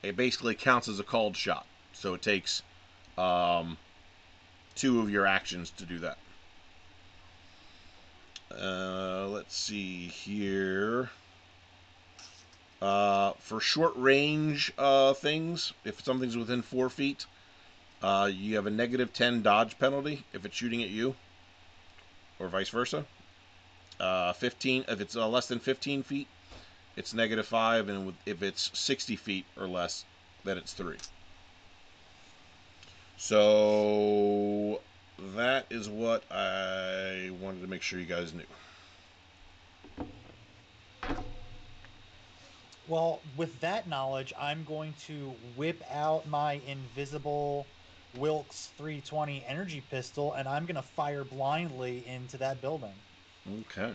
it basically counts as a called shot. So it takes 2 of your actions to do that. Let's see here. For short range things, if something's within 4 feet, you have a -10 dodge penalty if it's shooting at you, or vice versa. 15 if it's less than 15 feet, it's -5, and if it's 60 feet or less, then it's 3. So that is what I wanted to make sure you guys knew. Well, with that knowledge, I'm going to whip out my invisible Wilkes 320 energy pistol, and I'm going to fire blindly into that building. Okay.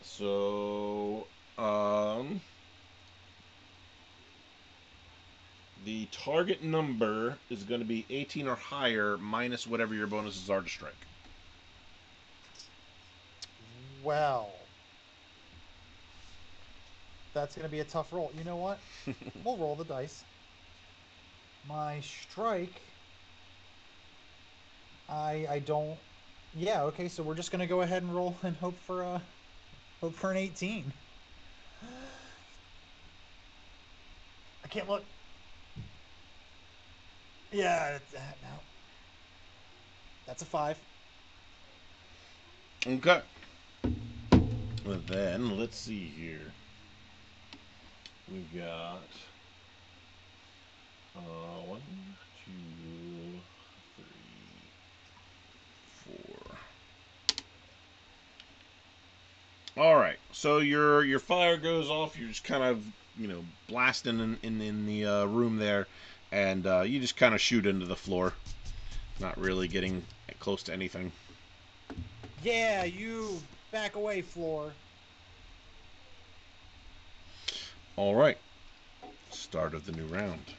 So, the target number is going to be 18 or higher minus whatever your bonuses are to strike. Well, that's going to be a tough roll. You know what? We'll roll the dice. My strike, I don't. Yeah, okay. So we're just going to go ahead and roll and hope for an 18. I can't look. Yeah, no. That's a 5. Okay. Well, then, let's see here. We've got 1, 2, 3, 4. All right. So your fire goes off. You're just kind of blasting in the room there, and you just kind of shoot into the floor, not really getting close to anything. Yeah, you back away, Floor. All right. Start of the new round.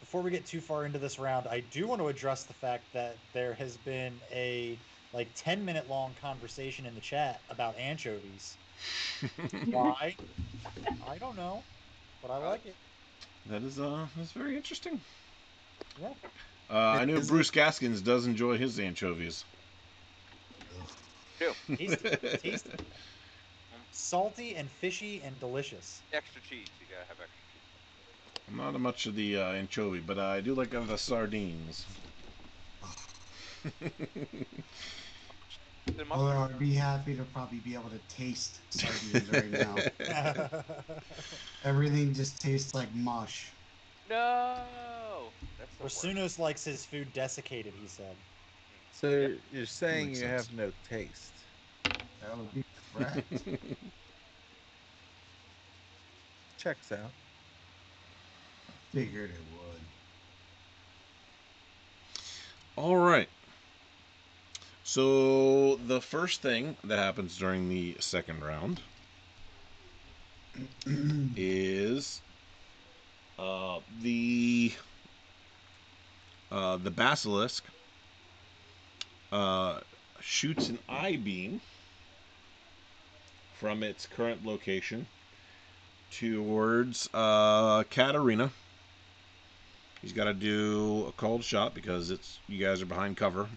Before we get too far into this round, I do want to address the fact that there has been a 10-minute long conversation in the chat about anchovies. Why? I don't know, but I like it. That's very interesting. Yeah. I know Is Bruce Gaskins does enjoy his anchovies. Two. Tasty. Salty and fishy and delicious. Extra cheese. You gotta have extra cheese. I'm not much of the anchovy, but I do like the sardines. Although I'd be happy to probably be able to taste sardines right now. Everything just tastes like mush. No, that's the worst. Rasunos likes his food desiccated, he said. So Yep. you're saying Makes you sense. have no taste. That would be correct. Checks out. Figured it would. All right. So the first thing that happens during the second round is the basilisk shoots an eye beam from its current location towards Katarina. He's got to do a cold shot because you guys are behind cover.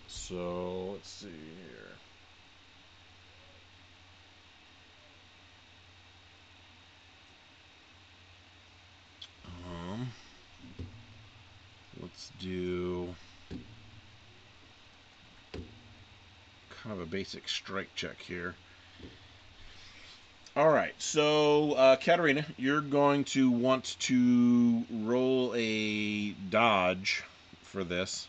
So let's see here. Let's do kind of a basic strike check here. All right, so Katarina, you're going to want to roll a dodge for this.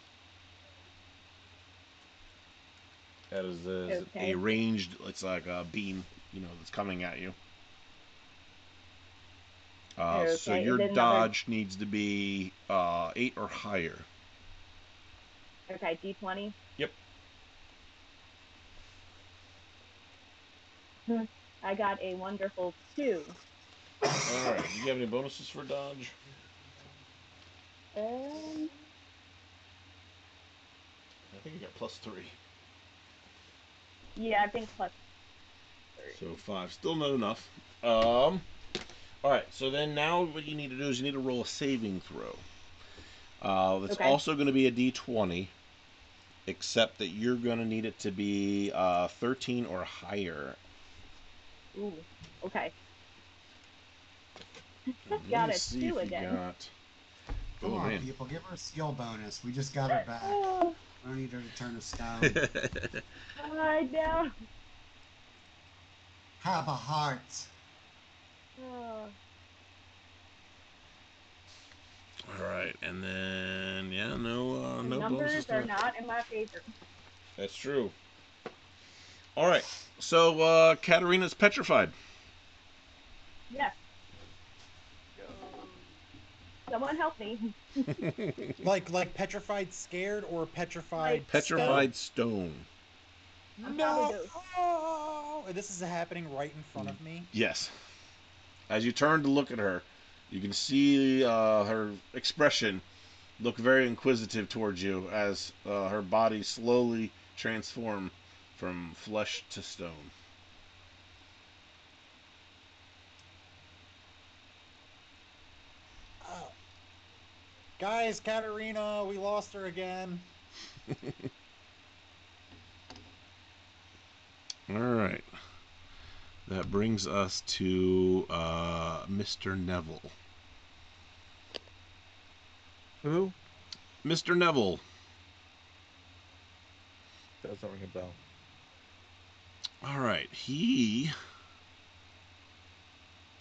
That is a Okay. ranged. It's like a beam, that's coming at you. So Okay, your is it another- dodge needs to be 8 or higher. Okay, D20. Yep. I got a wonderful 2. All right. Do you have any bonuses for dodge? I think you got +3. Yeah, I think +3. So 5, still not enough. All right. So then now what you need to do is you need to roll a saving throw. It's Okay. also going to be a D20, except that you're going to need it to be 13 or higher. Ooh. Okay. Let Got me a see 2 if you again. got. Come Oh on, man. people, give her a skill bonus. We just got her back. Oh, We don't need her to turn to stone. I know. Have a heart. Oh. All right, and then no The bonuses numbers to are that. not in my favor. That's true. All right, so Katarina's petrified. Yes. Someone help me. Like petrified scared or petrified Like, Petrified stone. I'm probably No! both. And this is happening right in front of me. Yes. As you turn to look at her, you can see her expression look very inquisitive towards you as her body slowly transform from flesh to stone. Oh. Guys, Katarina, we lost her again. All right. That brings us to Mr. Neville. Who? Mr. Neville. Doesn't ring a bell. All right. He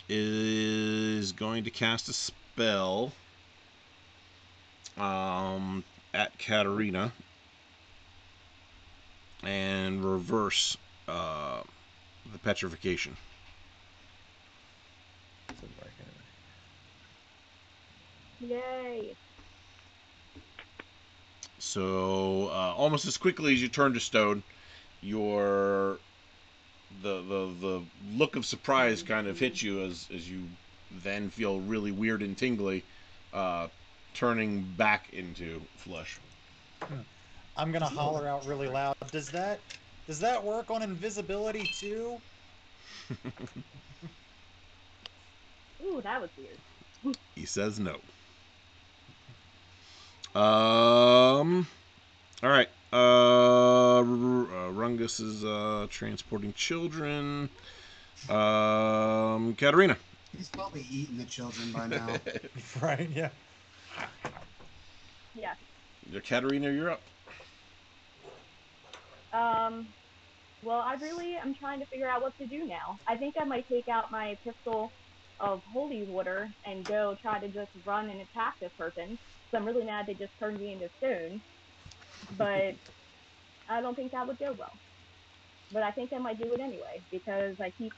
is going to cast a spell at Katarina and reverse the petrification. It's in my hand. Yay. So almost as quickly as you turn to stone, your the look of surprise kind of hits you as you then feel really weird and tingly, turning back into flesh. I'm gonna holler out really loud. Does that work on invisibility too? Ooh, that was weird. He says no. All right. Rungus is transporting children. Katarina. He's probably eating the children by now. Right, yeah. Yes. Katarina, you're up. Well, I'm trying to figure out what to do now. I think I might take out my pistol of holy water and go try to just run and attack this person. So I'm really mad they just turned me into stone. But I don't think that would go well. But I think I might do it anyway because I keep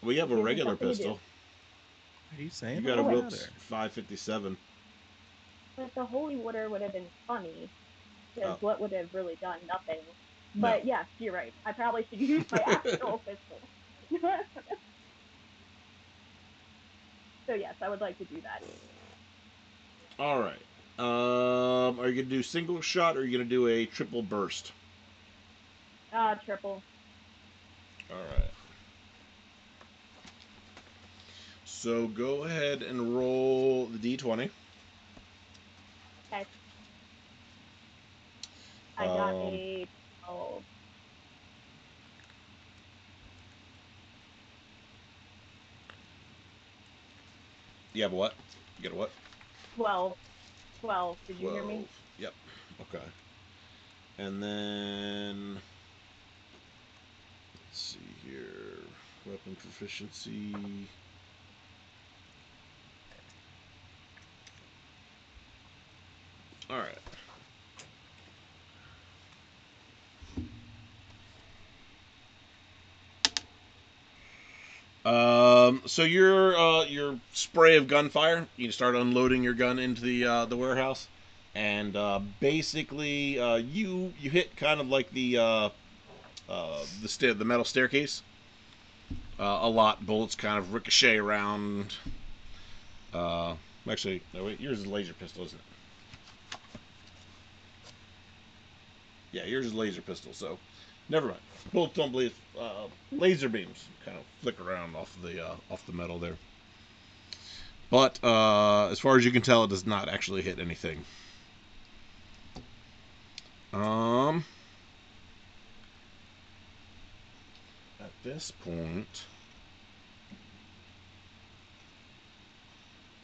We have a giving regular something to do. pistol. Are you saying You that got a wait. Wilkes 557. But the holy water would have been funny, because Oh. what would have really done? Nothing. No. But yes, you're right. I probably should use my actual pistol. So yes, I would like to do that. All right. Are you gonna do single shot or are you gonna do a triple burst? Triple. All right. So go ahead and roll the d20. Okay. I got Um, a 12. You have a what? You got a what? 12. 12. Did you hear me? 12. Yep. Okay. And then let's see here. Weapon proficiency. All right. So your spray of gunfire, you start unloading your gun into the warehouse, and basically you hit kind of like the metal staircase. A lot. Bullets kind of ricochet around. Actually, no wait, yours is a laser pistol, isn't it? Yeah, yours is a laser pistol. So, never mind. Bullets don't bleed. Laser beams kind of flick around off the metal there. But as far as you can tell, it does not actually hit anything. At this point,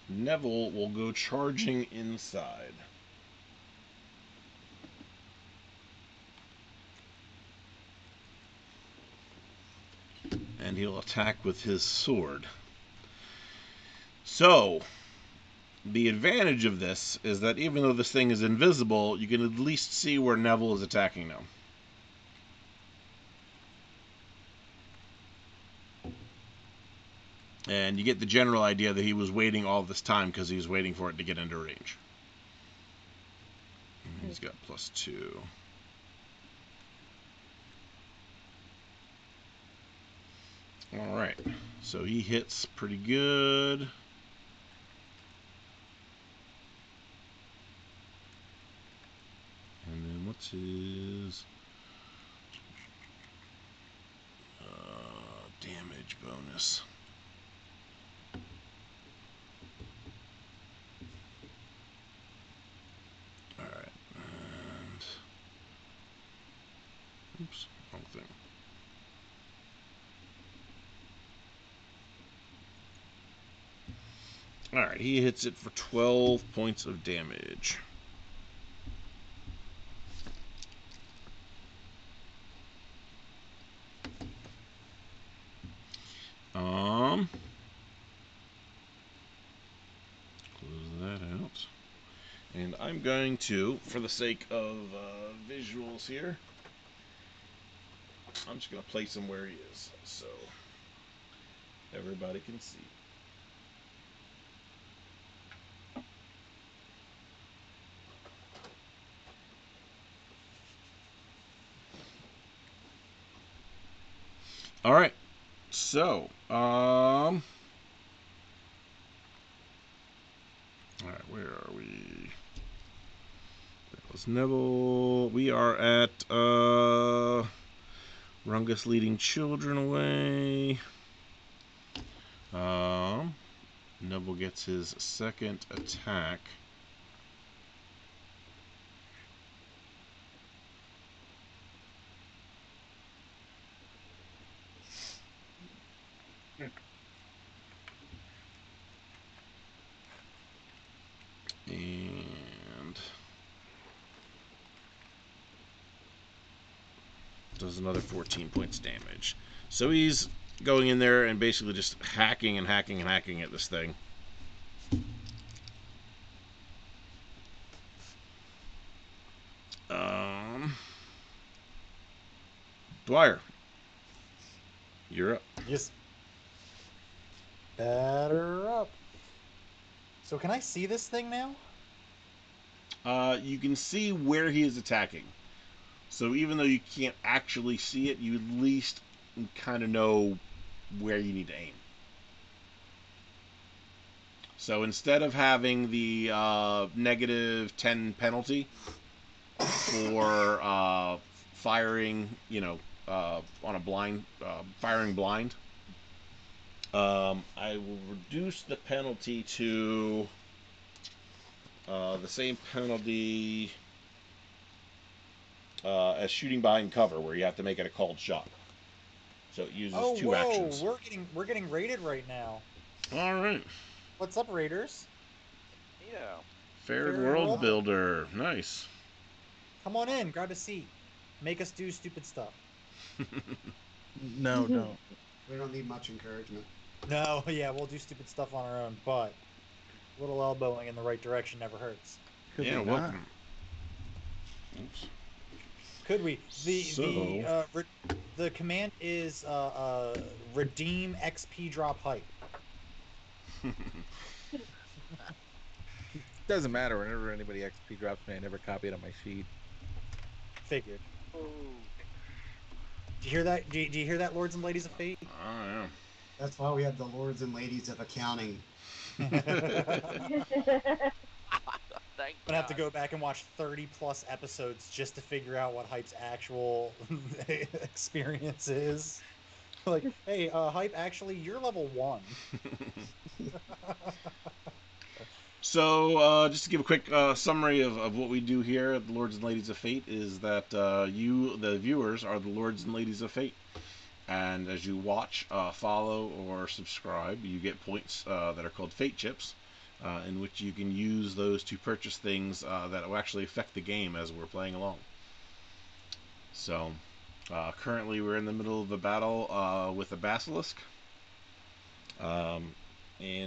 Neville will go charging inside. And he'll attack with his sword. So, the advantage of this is that even though this thing is invisible, you can at least see where Neville is attacking now. And you get the general idea that he was waiting all this time because he was waiting for it to get into range. And he's got +2. Alright, so he hits pretty good. And then what's his damage bonus? Alright, and oops, wrong thing. Alright, he hits it for 12 points of damage. Close that out. And I'm going to, for the sake of visuals here, I'm just going to place him where he is so everybody can see. All right. So, all right, where are we? That was Neville. We are at Rungus leading children away. Neville gets his second attack. And does another 14 points damage. So he's going in there and basically just hacking and hacking and hacking at this thing. Dwyer, you're up. Yes. Batter up. So can I see this thing now? You can see where he is attacking. So even though you can't actually see it, you at least kind of know where you need to aim. So instead of having the -10 penalty for firing, on a blind, firing blind, I will reduce the penalty to the same penalty as shooting behind cover, where you have to make it a called shot. So it uses Oh, 2 whoa! actions. We're getting raided right now. All right. What's up, raiders? Yeah. Fared Fared World World? Builder. Nice. Come on in, grab a seat. Make us do stupid stuff. No, don't. We don't need much encouragement. No, yeah, we'll do stupid stuff on our own, but a little elbowing in the right direction never hurts. Could Yeah, we well. not? Oops. Could we? So- The command is redeem XP drop hype. Doesn't matter. Whenever anybody XP drops me, I never copy it on my sheet. Figured. Oh. Do you hear that? Do you hear that, lords and ladies of fate? Oh, That's why we have the lords and ladies of accounting. Thank I'm gonna have to go back and watch 30 plus episodes just to figure out what Hype's actual experience is. Like, hey, Hype, actually, you're level 1. So, just to give a quick summary of what we do here at the Lords and Ladies of Fate is that you, the viewers, are the Lords and Ladies of Fate. And as you watch, follow, or subscribe, you get points that are called Fate Chips, in which you can use those to purchase things that will actually affect the game as we're playing along. So, currently we're in the middle of a battle with a basilisk in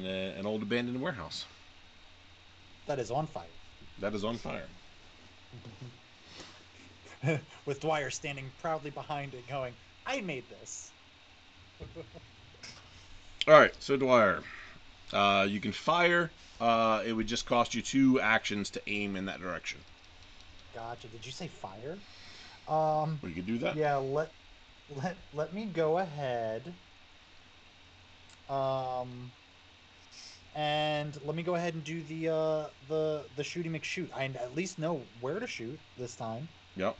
an old abandoned warehouse. That is on fire. That is on fire. With Dwyer standing proudly behind it going, I made this. Alright, so Dwyer, you can fire. It would just cost you 2 actions to aim in that direction. Gotcha. Did you say fire? We could do that. Yeah, let me go ahead. And let me go ahead and do the shooty McShoot. I at least know where to shoot this time. Yep.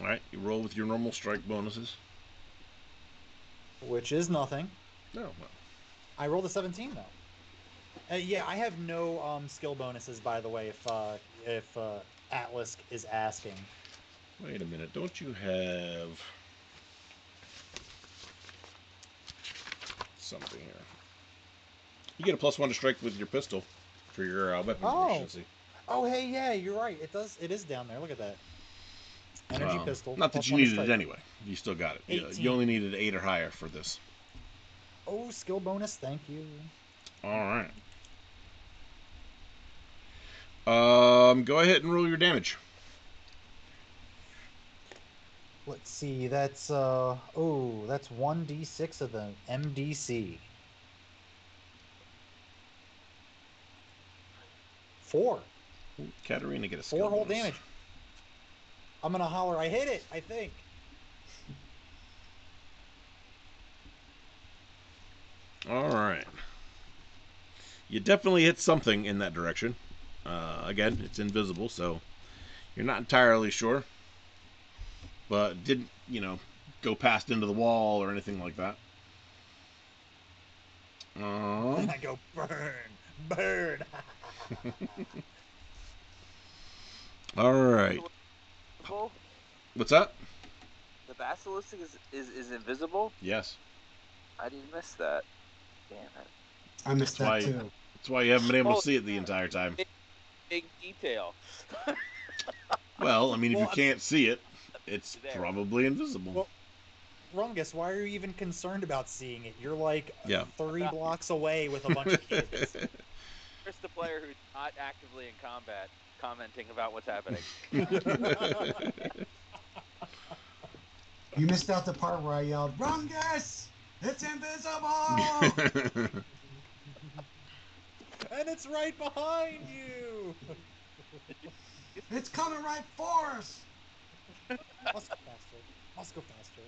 Alright, you roll with your normal strike bonuses. Which is nothing. No, well. I rolled a 17 though. Yeah, I have no skill bonuses, by the way, if Atlas is asking. Wait a minute, don't you have something here? You get a +1 to strike with your pistol for your weapons proficiency. Oh, hey, yeah, you're right. It is down there. Look at that. Energy pistol. Not that you +1 to needed it strike. anyway. You still got it. You only needed 8 or higher for this. Oh, skill bonus. Thank you. Alright. Go ahead and roll your damage. Let's see. That's that's 1d6 of the MDC. 4. Ooh, Katarina, get a skill 4 whole bonus. damage. I'm gonna holler. I hit it. I think. Alright. You definitely hit something in that direction. Again, it's invisible, so you're not entirely sure. But it didn't, go past into the wall or anything like that. And I go, burn. Alright. Invisible? What's that? The basilisk is invisible? Yes. I didn't miss that. Damn it. I missed That's that why- too. That's why you haven't been able Oh, to see it the entire time. Big detail. Well, I mean, if Well, you can't see it, it's There. probably invisible. Well, Rungus, why are you even concerned about seeing it? You're like Yeah. 3 blocks away with a bunch of kids. Here's the player who's not actively in combat commenting about what's happening. You missed out the part where I yelled, Rungus! It's invisible! And it's right behind you. It's coming right for us. Must go faster. Must go faster.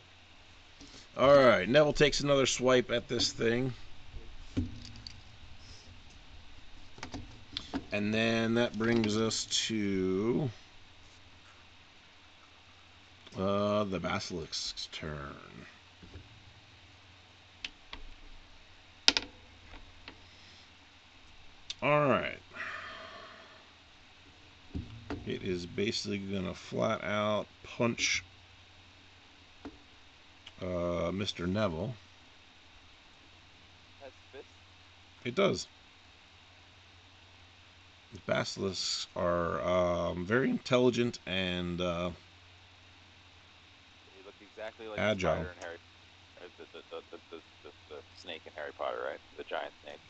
All right, Neville takes another swipe at this thing. And then that brings us to the Basilisk's turn. All right. It is basically going to flat out punch Mr. Neville. That's fist. It does. The basilisks are very intelligent and They look exactly like agile. the spider in Harry, the snake in Harry Potter, right? The giant snake.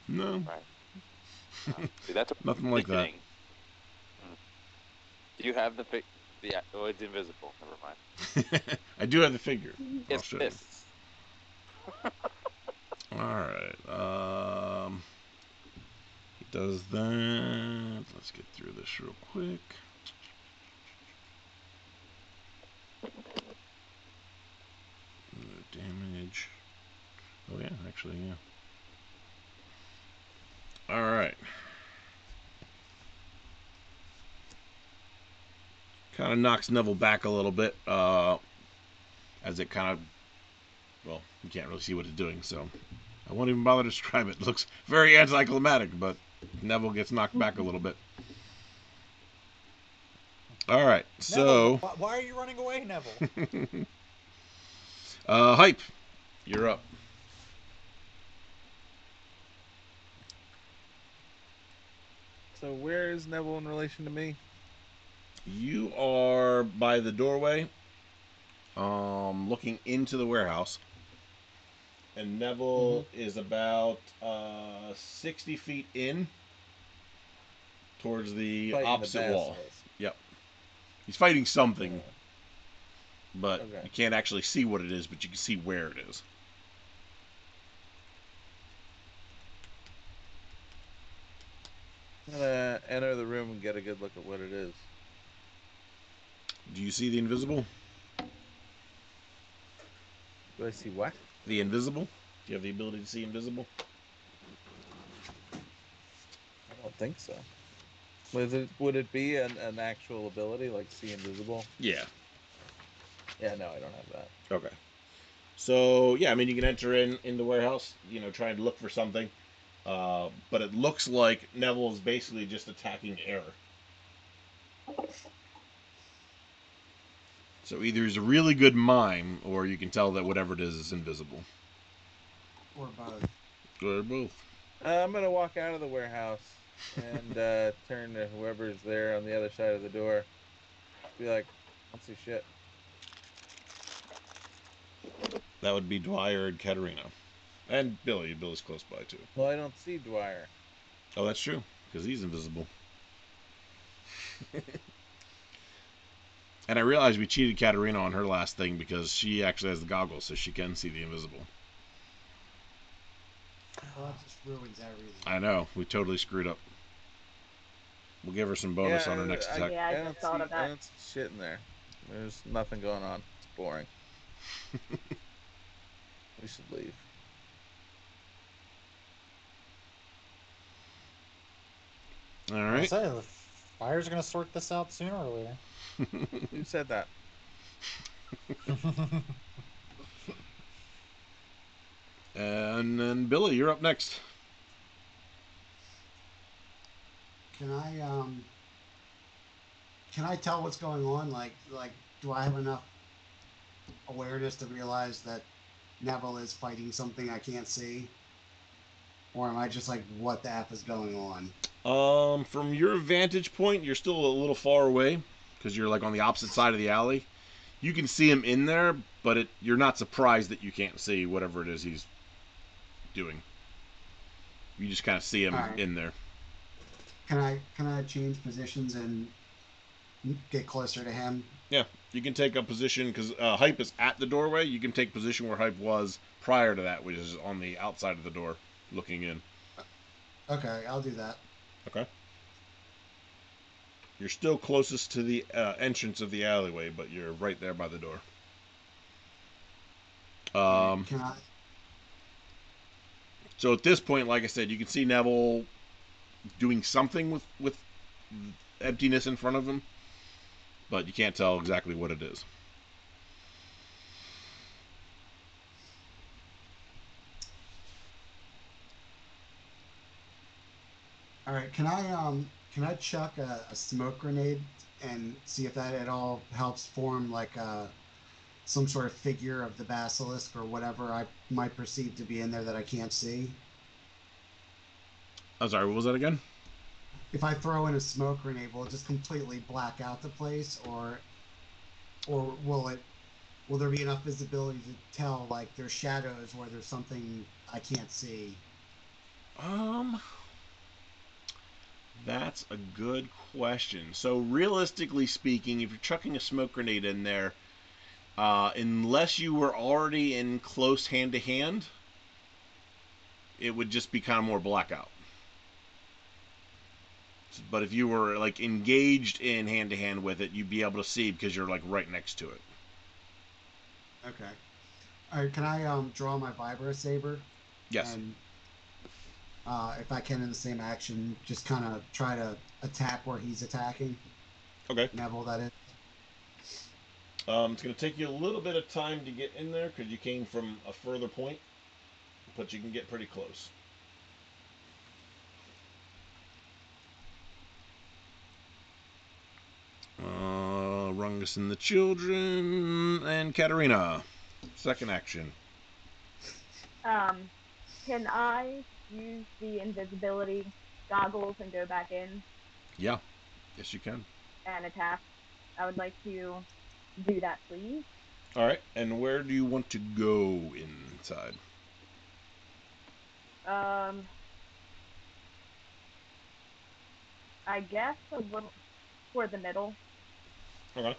No, Right. See, that's what nothing like that. Do you have the pic? Yeah. Oh, it's invisible. Never mind. I do have the figure. I'll It's show you. fists. All right. He does that. Let's get through this real quick. Damage. Oh yeah, actually, yeah. All right. Kind of knocks Neville back a little bit, as it kind of, well, you can't really see what it's doing, so I won't even bother to describe it. It looks very anticlimactic, but Neville gets knocked back a little bit. All right, so Neville, why are you running away, Neville? Hype, you're up. So where is Neville in relation to me? You are by the doorway, looking into the warehouse, and Neville is about 60 feet in towards the Fighting opposite the wall. basilisk. Yep. He's fighting something, Yeah. but Okay. you can't actually see what it is, but you can see where it is. I'm gonna enter the room and get a good look at what it is. Do you see the invisible? Do I see what? The invisible? Do you have the ability to see invisible? I don't think so. Would it be an actual ability like see invisible? Yeah. Yeah, no, I don't have that. Okay. So yeah, I mean you can enter in the warehouse, trying to look for something, but it looks like Neville is basically just attacking air. So either he's a really good mime, or you can tell that whatever it is invisible. Or both. Or both. I'm gonna walk out of the warehouse and turn to whoever's there on the other side of the door. Be like, I don't see shit. That would be Dwyer and Katerina. And Billy. Billy's close by, too. Well, I don't see Dwyer. Oh, that's true, because he's invisible. And I realized we cheated Katerina on her last thing because she actually has the goggles, so she can see the invisible. Well, that just ruins everything. I know. We totally screwed up. We'll give her some bonus on her next attack. Yeah, I just thought of that. I don't see shit in there. There's nothing going on. It's boring. We should leave. All I right. say the fire's gonna sort this out sooner or later. Who said that? And then Billy, you're up next. Can I tell what's going on? Like, do I have enough awareness to realize that Neville is fighting something I can't see? Or am I just like, what the F is going on? From your vantage point, you're still a little far away because you're like on the opposite side of the alley. You can see him in there, but you're not surprised that you can't see whatever it is he's doing. You just kind of see him in there. Can I change positions and get closer to him? Yeah, you can take a position because Hype is at the doorway. You can take position where Hype was prior to that, which is on the outside of the door, looking in. Okay, I'll do that. Okay. You're still closest to the entrance of the alleyway, but you're right there by the door. Alright, can I? So at this point, like I said, you can see Neville doing something with emptiness in front of him, but you can't tell exactly what it is. All right, can I chuck a smoke grenade and see if that at all helps form like some sort of figure of the basilisk or whatever I might perceive to be in there that I can't see? I'm sorry, what was that again? If I throw in a smoke grenade, will it just completely black out the place, or will there be enough visibility to tell like there's shadows where there's something I can't see? Um, that's a good question. So realistically speaking, if you're chucking a smoke grenade in there, unless you were already in close hand to hand, it would just be kind of more blackout. But if you were like engaged in hand to hand with it, you'd be able to see because you're like right next to it. Okay. All right, can I draw my vibro saber Yes. and if I can in the same action, just kind of try to attack where he's attacking? Okay. Neville, that is. It's going to take you a little bit of time to get in there because you came from a further point, but you can get pretty close. Rungus and the children, and Katarina. Second action. Can I use the invisibility goggles and go back in Yeah. Yes, you can. and attack? I would like to do that, please. All right. And where do you want to go inside? I guess a little toward the middle. Okay.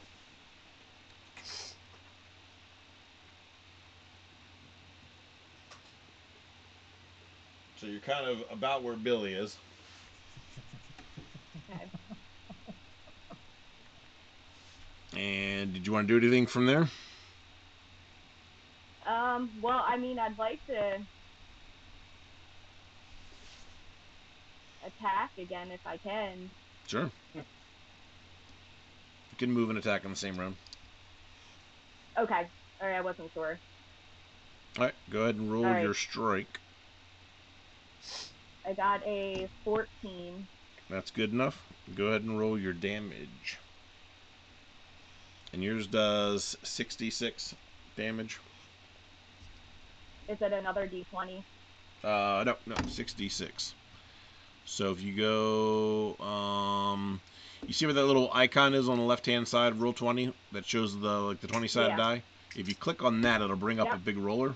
So you're kind of about where Billy is. Okay. And did you want to do anything from there? Well, I mean, I'd like to attack again if I can. Sure. You can move and attack in the same round. Okay. All right, I wasn't sure. All right. Go ahead and roll All right. your strike. I got a 14. That's good enough. Go ahead and roll your damage. And yours does 66 damage. Is it another D20? No, 66. So if you go, you see where that little icon is on the left-hand side of roll 20 that shows the 20-sided Yeah. die? If you click on that, it'll bring up Yep. a big roller.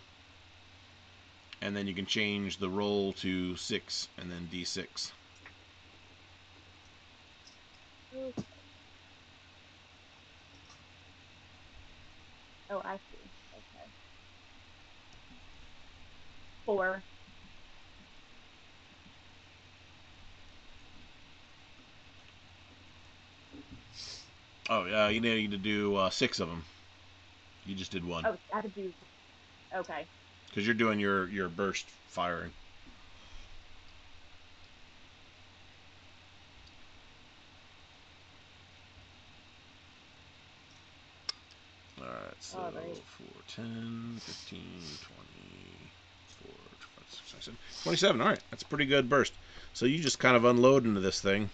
And then you can change the roll to 6 and then D6. Okay. Oh, I see. Okay. 4. Oh, yeah, you need to do 6 of them. You just did 1. Oh, I could do. Okay. Because you're doing your burst firing. Alright, so All right. 4, 10, 15, 20, 4, 5, 6, 7, 27. Alright, that's a pretty good burst. So you just kind of unload into this thing.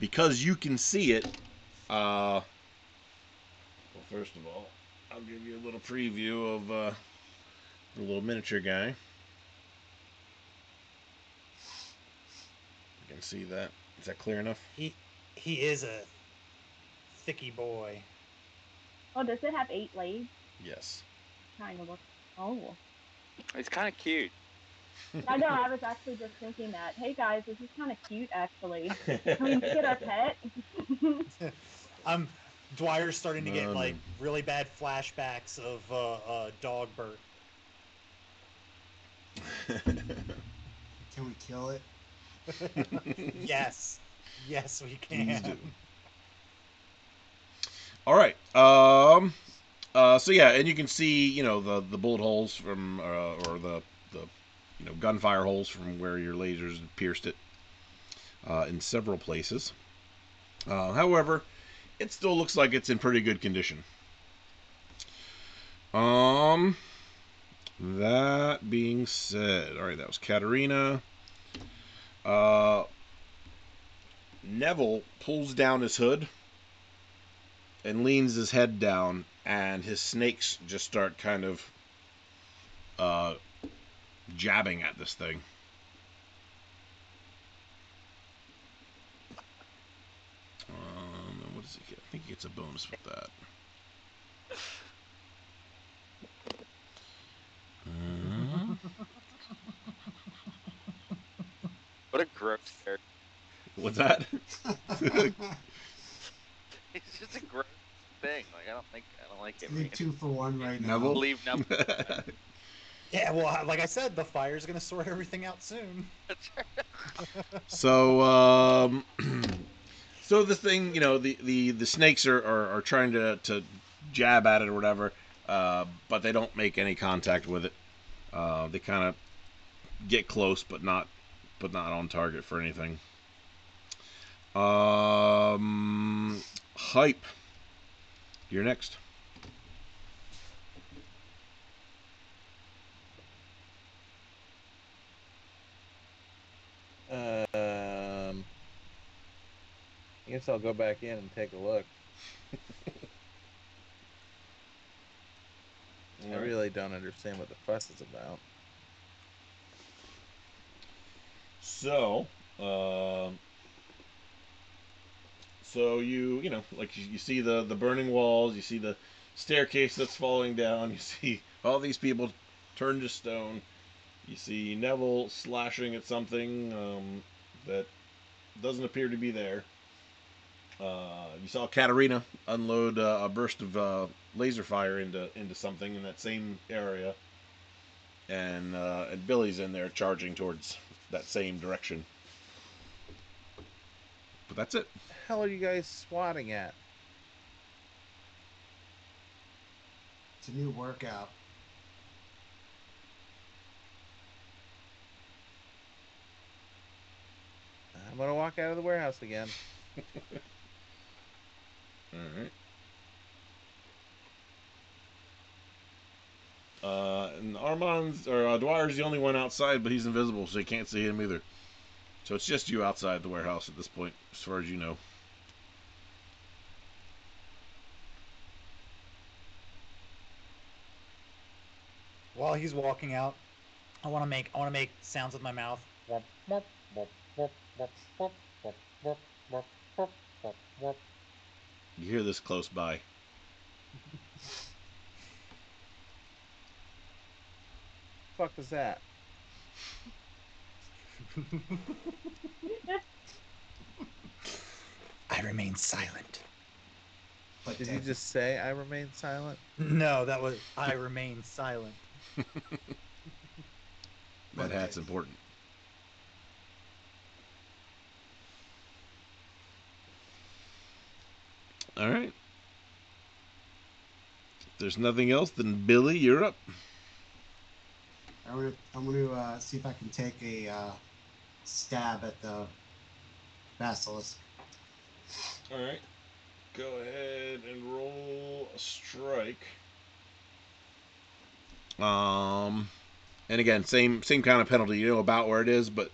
Because you can see it, well, first of all, I'll give you a little preview of the little miniature guy. You can see that. Is that clear enough? He is a thicky boy. Oh, does it have 8 legs? Yes. Kind of look. Oh. It's kind of cute. I know. I was actually just thinking that. Hey guys, this is kind of cute, actually. Can we make it our pet? Dwyer's starting to get No, like no. really bad flashbacks of dog birth. Can we kill it? Yes, yes, we can. Please do. All right. So yeah, and you can see, the bullet holes from, or the, gunfire holes from where your lasers pierced it, in several places. However, it still looks like it's in pretty good condition. That being said, all right, that was Katarina. Neville pulls down his hood and leans his head down, and his snakes just start kind of jabbing at this thing. What does he get? I think he gets a bonus with that. What a gross character. What's that? It's just a gross thing. Like I don't like it. Need 2 for 1 right now. Neville? Leave Neville. Yeah, well, like I said, the fire's gonna sort everything out soon. So, so this thing, the snakes are trying to jab at it or whatever, but they don't make any contact with it. They kind of get close, but not on target for anything. Hype. You're next. I guess I'll go back in and take a look. I really don't understand what the fuss is about. So, like you see the burning walls, you see the staircase that's falling down, you see all these people turned to stone. You see Neville slashing at something that doesn't appear to be there. You saw Katarina unload a burst of laser fire into something in that same area, and Billy's in there charging towards that same direction. But that's it. What the hell are you guys swatting at? It's a new workout. I'm gonna walk out of the warehouse again. All right. And Armand's or Dwyer's the only one outside, but he's invisible, so you can't see him either. So it's just you outside the warehouse at this point, as far as you know. While he's walking out, I want to make sounds with my mouth. You hear this close by. Fuck is that? I remain silent. But Did you just say I remain silent? No, that was I remain silent. That hat's important. All right. If there's nothing else, then Billy, you're up. I'm gonna see if I can take a stab at the basilisk. All right. Go ahead and roll a strike. And again, same kind of penalty. You know about where it is, but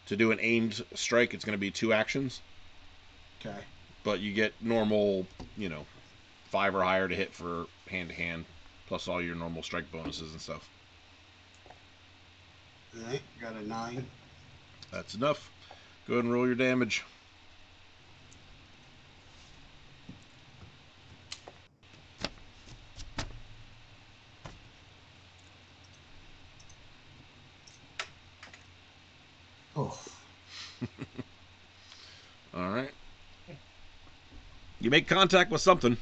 to do an aimed strike, it's going to be 2 actions. Okay. But you get normal, 5 or higher to hit for hand to hand, plus all your normal strike bonuses and stuff. All right. Got a 9. That's enough. Go ahead and roll your damage. Oh. All right. You make contact with something.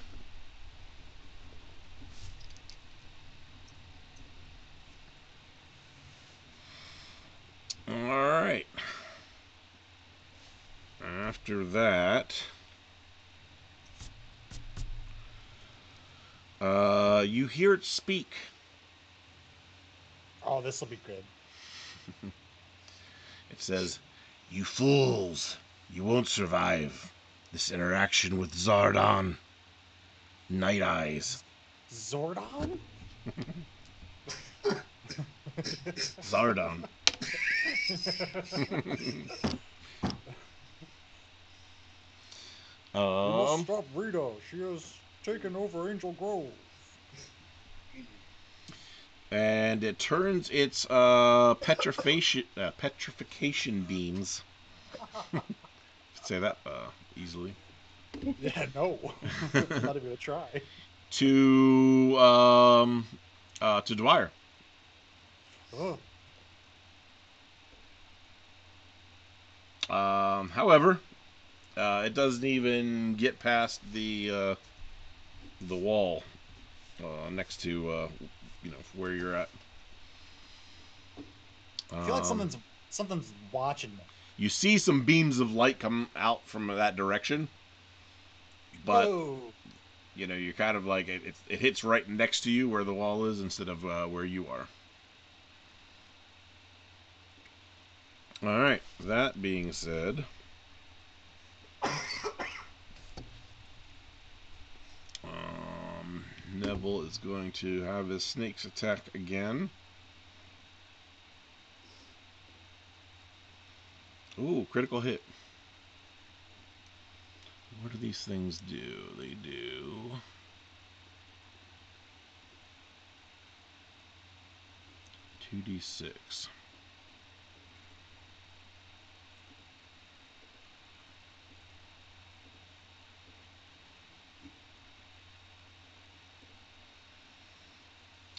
Alright. After that, you hear it speak. Oh, this will be good. It says, "You fools! You won't survive this interaction with Zardon. Night Eyes." Zordon? Zardon. We must stop Rita. She has taken over Angel Grove. And it turns its petrification beams. Say that easily. Yeah, no. I'm not even gonna try. To Dwyer. Oh. However, it doesn't even get past the wall next to where you're at. I feel like something's watching me. You see some beams of light come out from that direction, but Whoa. you're kind of like it hits right next to you where the wall is instead of where you are. All right. That being said, Neville is going to have his snakes attack again. Ooh, critical hit. What do these things do? They do 2d6.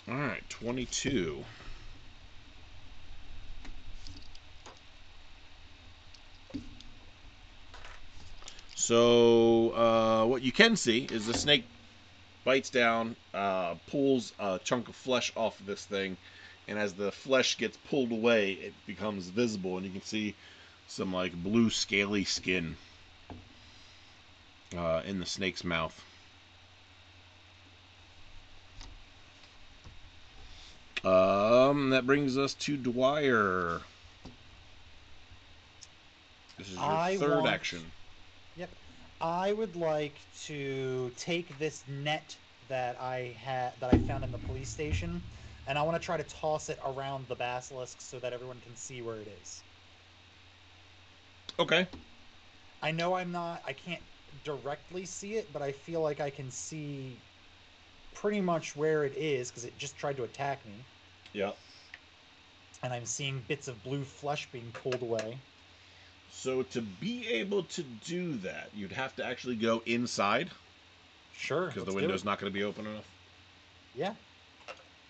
All right, 22. So what you can see is the snake bites down, pulls a chunk of flesh off of this thing, and as the flesh gets pulled away, it becomes visible, and you can see some like blue scaly skin in the snake's mouth. That brings us to Dwyer. This is your third action. Yep. I would like to take this net that I found in the police station, and I want to try to toss it around the basilisk so that everyone can see where it is. Okay. I know I can't directly see it, but I feel like I can see pretty much where it is because it just tried to attack me. Yeah. And I'm seeing bits of blue flesh being pulled away. So to be able to do that, you'd have to actually go inside. Sure. Because the window's not going to be open enough. Yeah.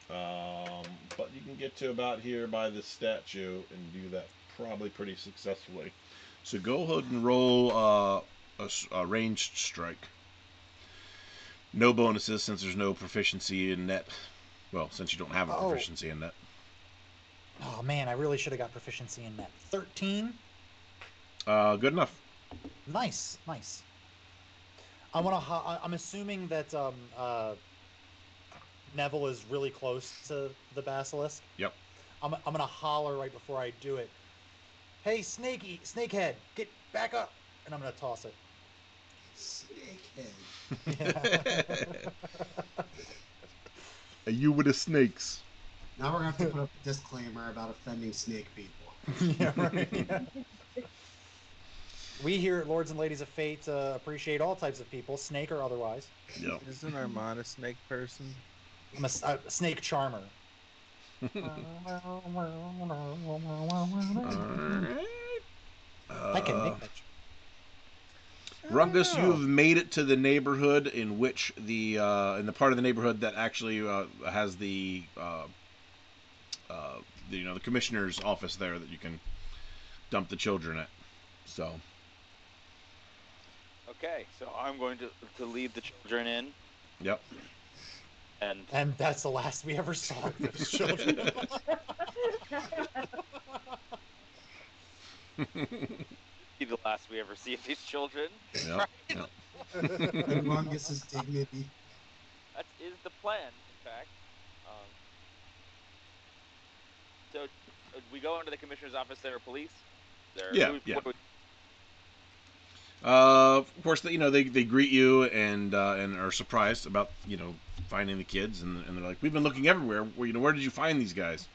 But you can get to about here by the statue and do that probably pretty successfully. So go ahead and roll a ranged strike. No bonuses since there's no proficiency in net. Well, since you don't have a proficiency in net. Oh man, I really should have got proficiency in that. 13. Good enough. Nice. I'm assuming that Neville is really close to the basilisk. Yep. I'm gonna holler right before I do it. Hey, snakehead, get back up! And I'm gonna toss it. Snakehead. Are you with the snakes? Now we're gonna have to put up a disclaimer about offending snake people. Yeah, right. Yeah. We here at Lords and Ladies of Fate appreciate all types of people, snake or otherwise. Yep. Isn't Armand a snake person? I'm a snake charmer. I can make that. Rungus, you've made it to the neighborhood in which in the part of the neighborhood that actually has the the commissioner's office there that you can dump the children at. So. Okay, so I'm going to leave the children in, Yep. and that's the last we ever saw of those children. be the last we ever see of these children. Yep. Yep. And Rungus's dignity. That is the plan, in fact. So we go into the commissioner's office. There are police. Yeah. Of course, they greet you and are surprised about finding the kids, and they're like, we've been looking everywhere. Where did you find these guys?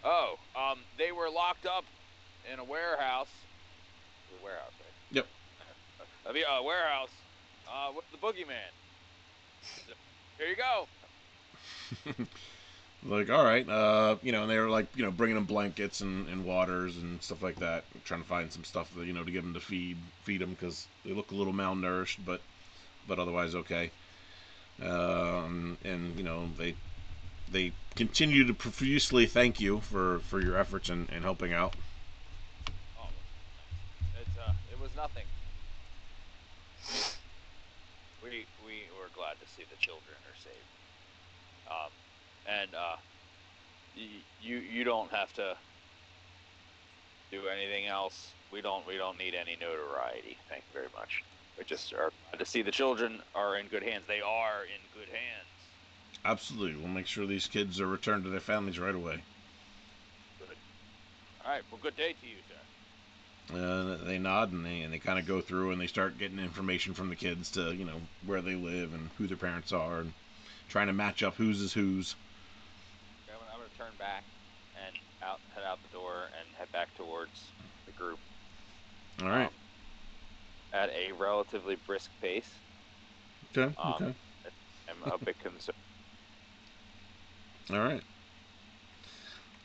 Oh, they were locked up in a warehouse. A warehouse, right? Yep. A warehouse with the boogeyman. So, here you go. Like, all right, and they were like, bringing them blankets and waters and stuff like that, trying to find some stuff that, to get them to feed them because they look a little malnourished, but otherwise okay. And they continue to profusely thank you for your efforts in helping out. Oh, it was nothing. We were glad to see the children are safe. And you don't have to do anything else. We don't need any notoriety. Thank you very much. We just are glad to see the children are in good hands. They are in good hands. Absolutely. We'll make sure these kids are returned to their families right away. Good. All right. Well, good day to you, sir. They nod and they kind of go through and they start getting information from the kids to where they live and who their parents are and trying to match up whose is whose. I'm going to turn back and head out the door and head back towards the group. All right. At a relatively brisk pace. Okay. Okay. I'm a bit concerned. All right.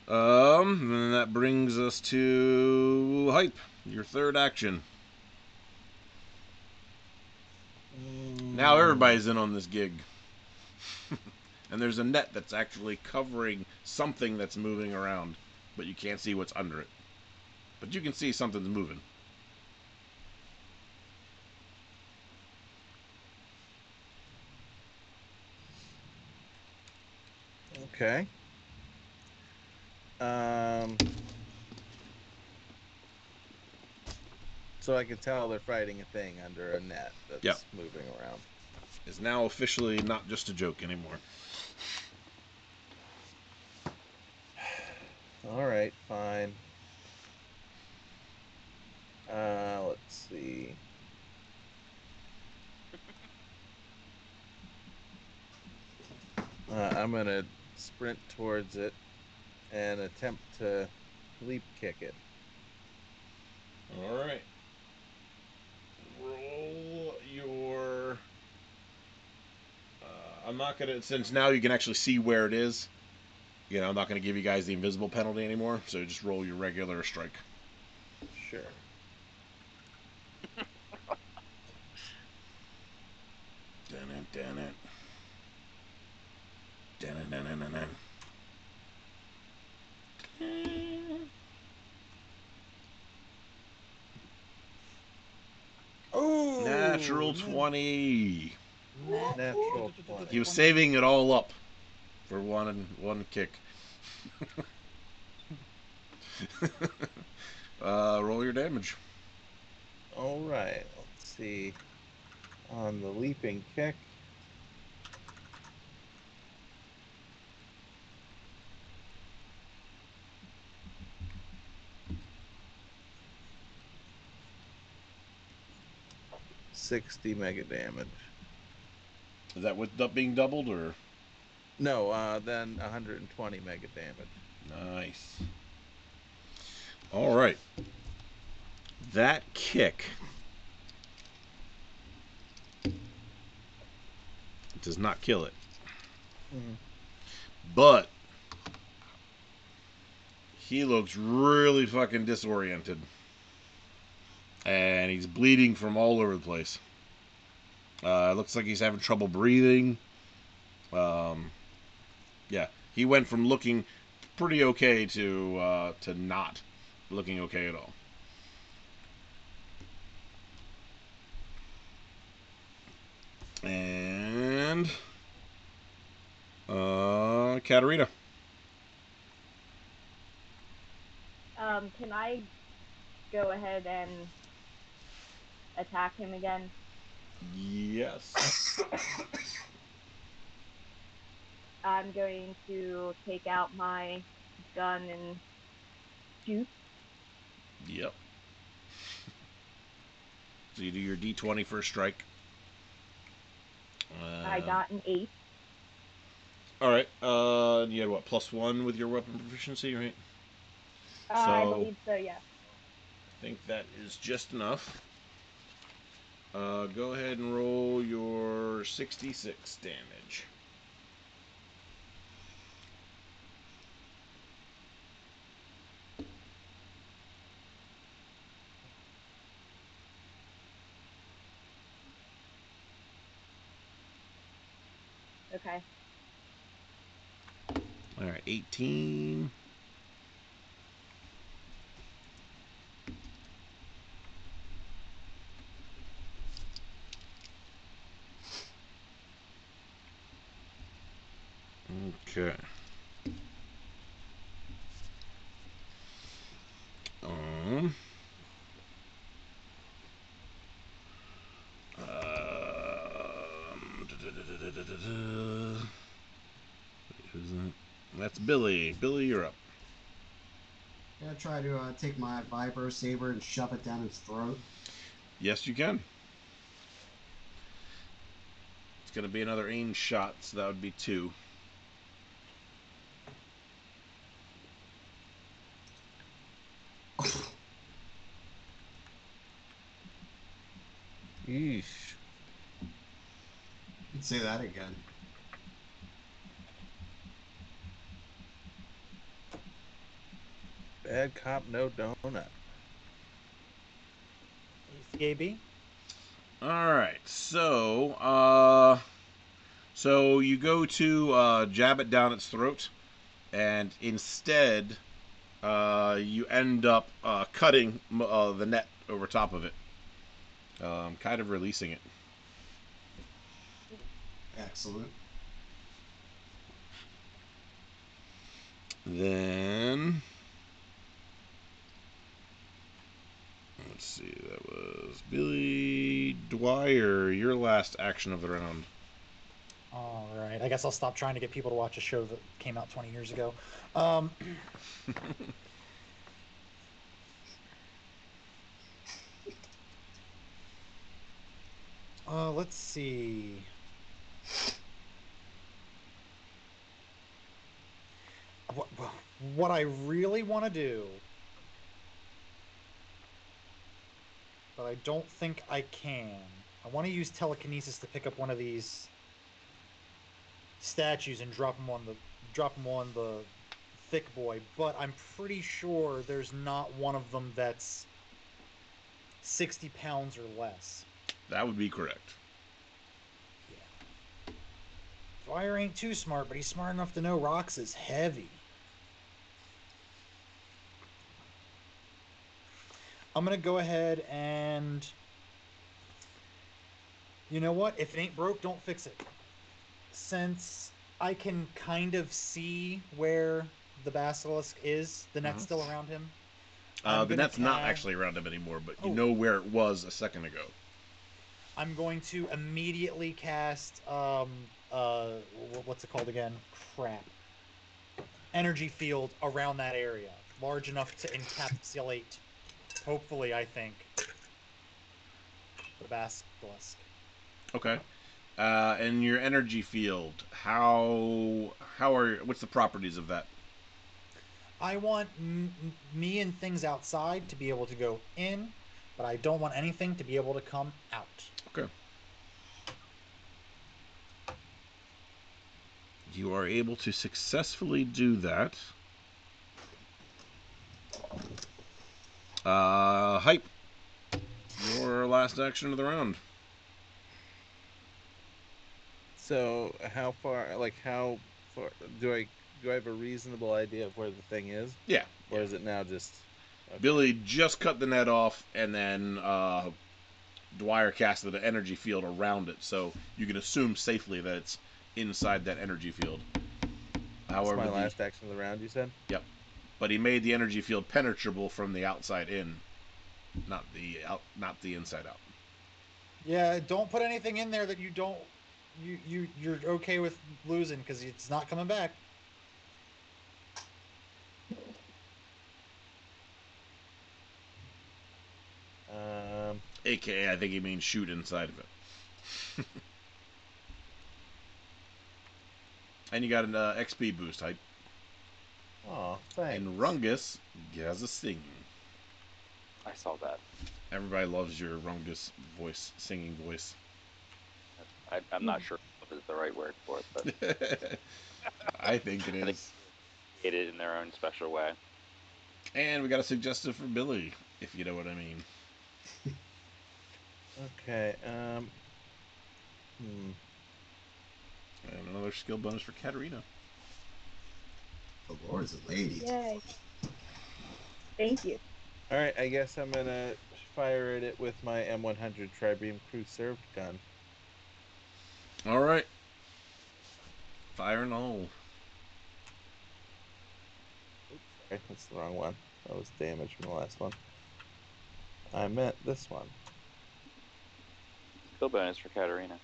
Then that brings us to Hype, your third action. Now everybody's in on this gig. And there's a net that's actually covering something that's moving around, but you can't see what's under it. But you can see something's moving. Okay. So I can tell they're fighting a thing under a net that's moving around. It's now officially not just a joke anymore. All right, fine. Let's see. I'm gonna sprint towards it and attempt to leap kick it. All right. Roll your. I'm not gonna, since now you can actually see where it is. I'm not gonna give you guys the invisible penalty anymore. So just roll your regular strike. Sure. Oh, Natural 20. Natural 20. He was saving it all up for one kick. Roll your damage. All right. Let's see. On the leaping kick. $60 mega damage. Is that with being doubled or? No, then 120 mega damage. Nice. All right. That kick does not kill it. Mm-hmm. But he looks really fucking disoriented. And he's bleeding from all over the place. Looks like he's having trouble breathing. Yeah, he went from looking pretty okay to not looking okay at all. And Katarina. Can I go ahead and attack him again? Yes. I'm going to take out my gun and shoot. Yep. So you do your D20 for a strike. I got an 8. All right. You had what, +1 with your weapon proficiency, right? I believe so, yes. I think that is just enough. Go ahead and roll your 66 damage. Okay. All right, 18. Okay. Um. Who's that? That's Billy. Billy, you're up. Gonna try to take my vibro saber and shove it down his throat. Yes, you can. It's going to be another aim shot, so that would be 2. Yeesh. You'd say that again. Bad cop, no donut. CAB? All right, so so you go to jab it down its throat, and instead you end up cutting the net over top of it, kind of releasing it. Excellent. Then let's see, that was Billy Dwyer. Your last action of the round. All right. I guess I'll stop trying to get people to watch a show that came out 20 years ago. Let's see. What I really want to do, but I don't think I can. I want to use telekinesis to pick up one of these statues and drop them on the thick boy, but I'm pretty sure there's not one of them that's 60 pounds or less. That would be correct. Yeah. Dwyer ain't too smart, but he's smart enough to know rocks is heavy. I'm gonna go ahead and, you know what? If it ain't broke, don't fix it. Since I can kind of see where the basilisk is, the net's still around him. The net's not actually around him anymore, but you know where it was a second ago. I'm going to immediately cast what's it called again? Crap. Energy field around that area, large enough to encapsulate, hopefully, I think, the basilisk. Okay. And your energy field, what's the properties of that? I want me and things outside to be able to go in, but I don't want anything to be able to come out. Okay. You are able to successfully do that. Hype. Your last action of the round. So how far do I have a reasonable idea of where the thing is? Yeah. Or is it now just okay. Billy just cut the net off and then Dwyer casted an energy field around it, so you can assume safely that it's inside that energy field. That's However, my last action of the round, you said? Yep. But he made the energy field penetrable from the outside in, not the inside out. Yeah, don't put anything in there that you're okay with losing, because it's not coming back. AKA, I think he means shoot inside of it. And you got an XP boost hype. Oh, thanks. And Rungus has a singing. I saw that. Everybody loves your Rungus voice, singing voice. I'm not sure if it's the right word for it, but I think it is. it in their own special way. And we got a suggestion for Billy, if you know what I mean. Okay. And another skill bonus for Katarina. The lords and ladies. Yay. Thank you. All right, I guess I'm gonna fire at it with my M100 Tri-Beam Crew Served gun. All right. Fire in the hole. Oops, sorry, that's the wrong one. That was damage from the last one. I meant this one. Skill bonus for Katarina.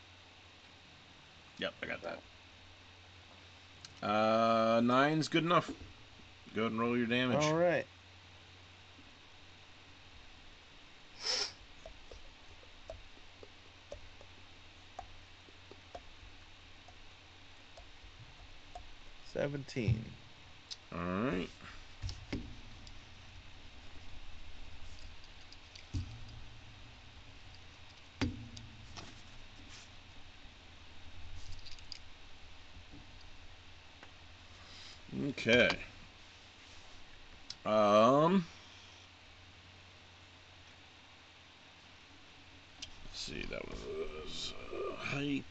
Yep, I got that. 9's good enough. Go ahead and roll your damage. All right. $17. All right. Okay. Let's see, that was hype.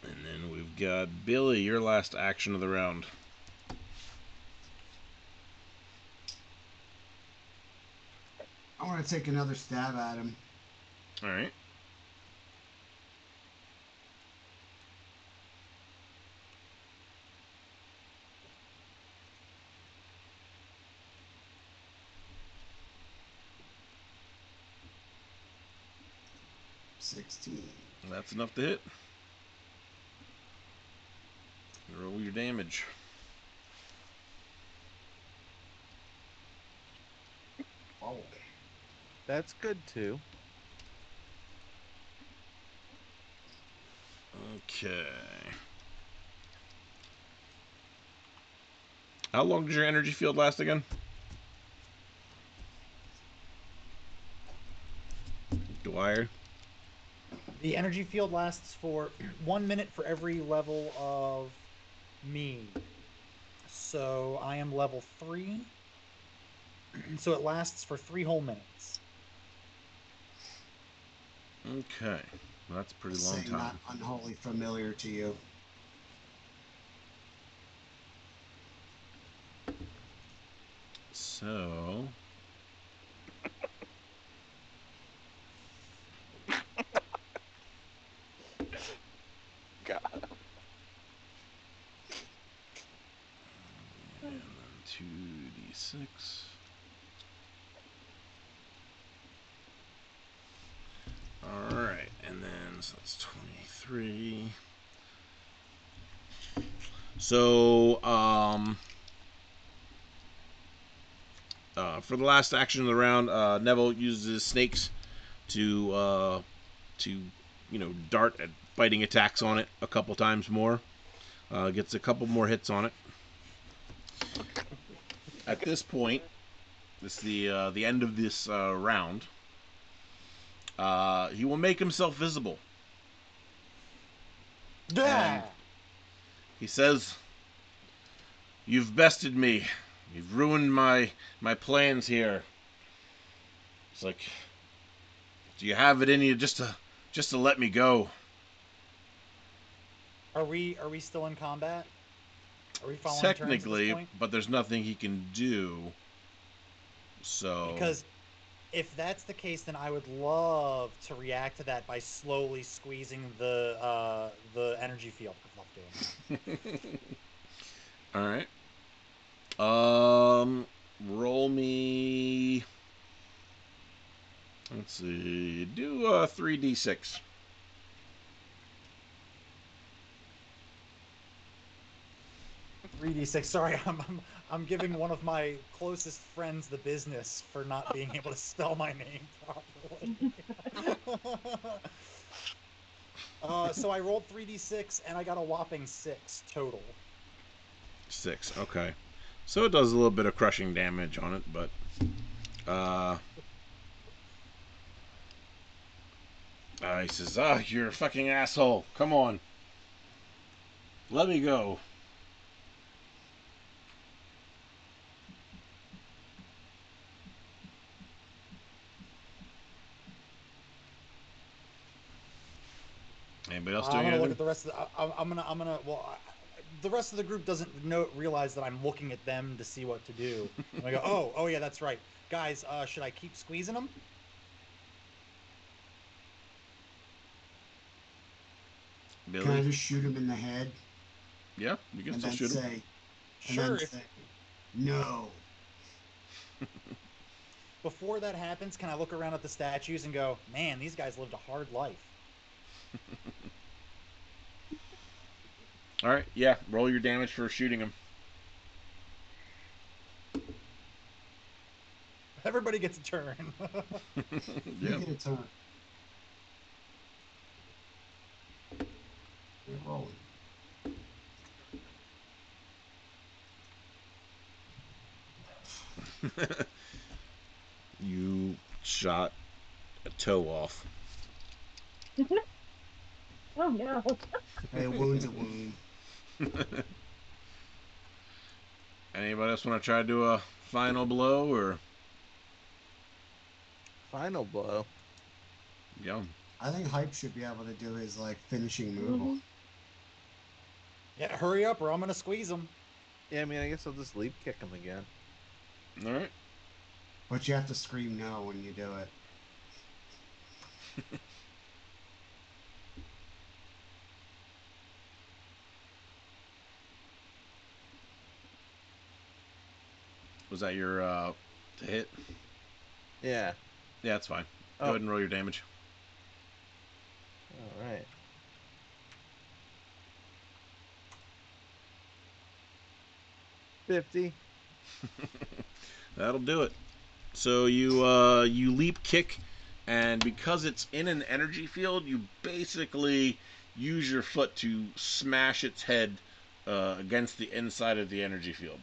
And then we've got Billy, your last action of the round. I want to take another stab at him. All right. $16. That's enough to hit. Roll your damage. Oh. That's good too. Okay. How long does your energy field last again? Dwyer? The energy field lasts for 1 minute for every level of me. So I am level 3. So it lasts for 3 whole minutes. Okay. Well, that's a pretty long Saying time. not unholy familiar to you. So... God. And then 2d6. Alright, and then so that's 23. So, for the last action of the round, Neville uses snakes to dart at biting attacks on it a couple times more. Gets a couple more hits on it. At this point, this is the end of this round. He will make himself visible. And he says, "You've bested me. You've ruined my plans here. It's like, do you have it in you just to let me go?" Are we still in combat? Are we following turns at this Technically, point? but there's nothing he can do. So Because If that's the case, then I would love to react to that by slowly squeezing the energy field. I love doing that. All right. Roll me. Let's see. Do 3d6. 3d6. Sorry, I'm giving one of my closest friends the business for not being able to spell my name properly. So I rolled 3d6 and I got a whopping 6 total. 6. Okay. So it does a little bit of crushing damage on it, but he says, you're a fucking asshole. Come on. Let me go. Anybody else I'm doing gonna look anything? at the rest of the. I'm gonna. Well, the rest of the group doesn't realize that I'm looking at them to see what to do. And I go, oh yeah, that's right, guys. Should I keep squeezing them? Can I Billy? just shoot him in the head Yeah, you can and still then shoot him. say, Sure. no. Before that happens, can I look around at the statues and go, man, these guys lived a hard life. All right, yeah. Roll your damage for shooting him. Everybody gets a turn. You Yeah. get a turn. You're rolling. You shot a toe off. Oh no. Hey, a wound's a wound. Anybody else want to try to do a final blow or? Final blow. Yeah. I think Hype should be able to do his like finishing move. Mhm. Yeah, hurry up or I'm gonna squeeze them. Yeah, I mean, I guess I'll just leap kick him again. All right. But you have to scream no when you do it. Was that your to hit? Yeah. Yeah, that's fine. Go Oh. ahead and roll your damage. All right. $50. That'll do it. So you you leap kick, and because it's in an energy field, you basically use your foot to smash its head against the inside of the energy field.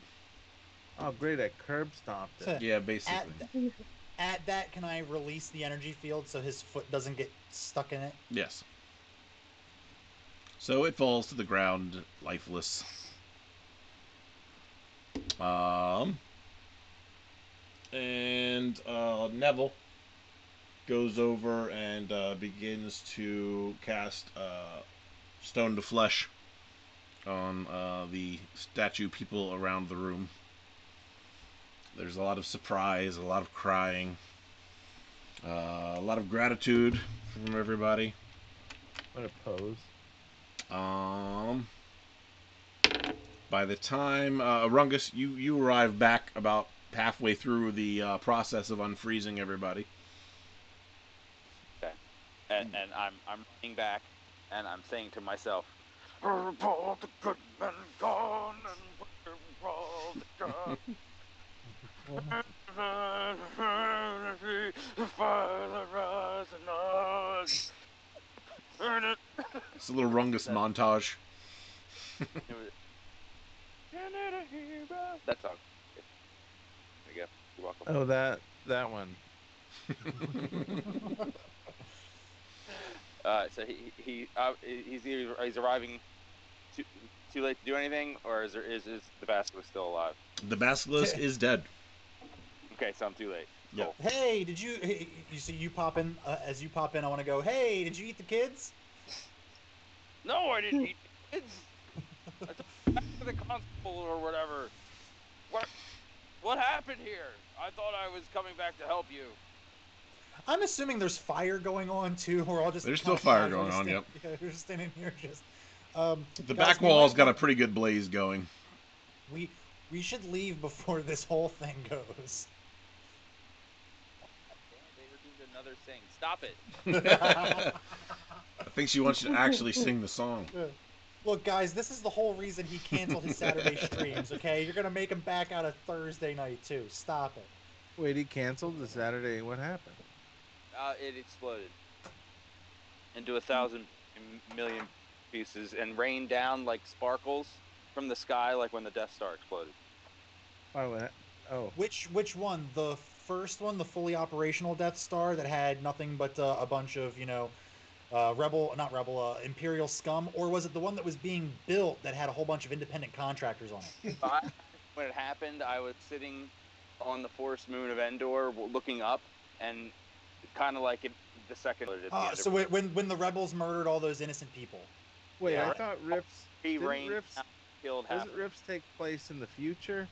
Oh, great! I curb stomped it. Yeah, basically. At that, can I release the energy field so his foot doesn't get stuck in it? Yes. So it falls to the ground, lifeless. And Neville goes over and begins to cast Stone to Flesh on the statue people around the room. There's a lot of surprise, a lot of crying, a lot of gratitude from everybody. What a pose. By the time Rungus, you arrive back about halfway through the process of unfreezing everybody. Okay. And I'm running back, and I'm saying to myself, "All the good men gone, and we're all the gone." The fire rising on. It's a little Rungus montage. That song. There you go. You're welcome. Oh, that one. So he's arriving too late to do anything, or is the basilisk still alive? The basilisk is dead. Okay, so I'm too late. Yeah. Cool. Hey, you see you pop in? As you pop in, I want to go. Hey, did you eat the kids? No, I didn't eat kids. I took back to the constable or whatever. What happened here? I thought I was coming back to help you. I'm assuming there's fire going on too. We're all just There's kinda still fire casually going on, yep. Yeah, we're just standing here just. The Guys, back wall's got a pretty good blaze going. we should leave before this whole thing goes. They were doing another sing. Stop it. I think she wants you to actually sing the song. Look, guys, this is the whole reason he canceled his Saturday streams. Okay, you're gonna make him back out of Thursday night too. Stop it. Wait, he canceled the Saturday. What happened? It exploded into 1,000 million pieces and rained down like sparkles from the sky, like when the Death Star exploded. Why would that? Oh, Which one? The first one, the fully operational Death Star that had nothing but a bunch of Imperial scum, or was it the one that was being built that had a whole bunch of independent contractors on it? When it happened, I was sitting on the forest moon of Endor, looking up, and kind of like the second. So when the rebels murdered all those innocent people. wait, Yeah. I thought Rips. He Didn't rained Rips down, killed half. Doesn't Rips take place in the future?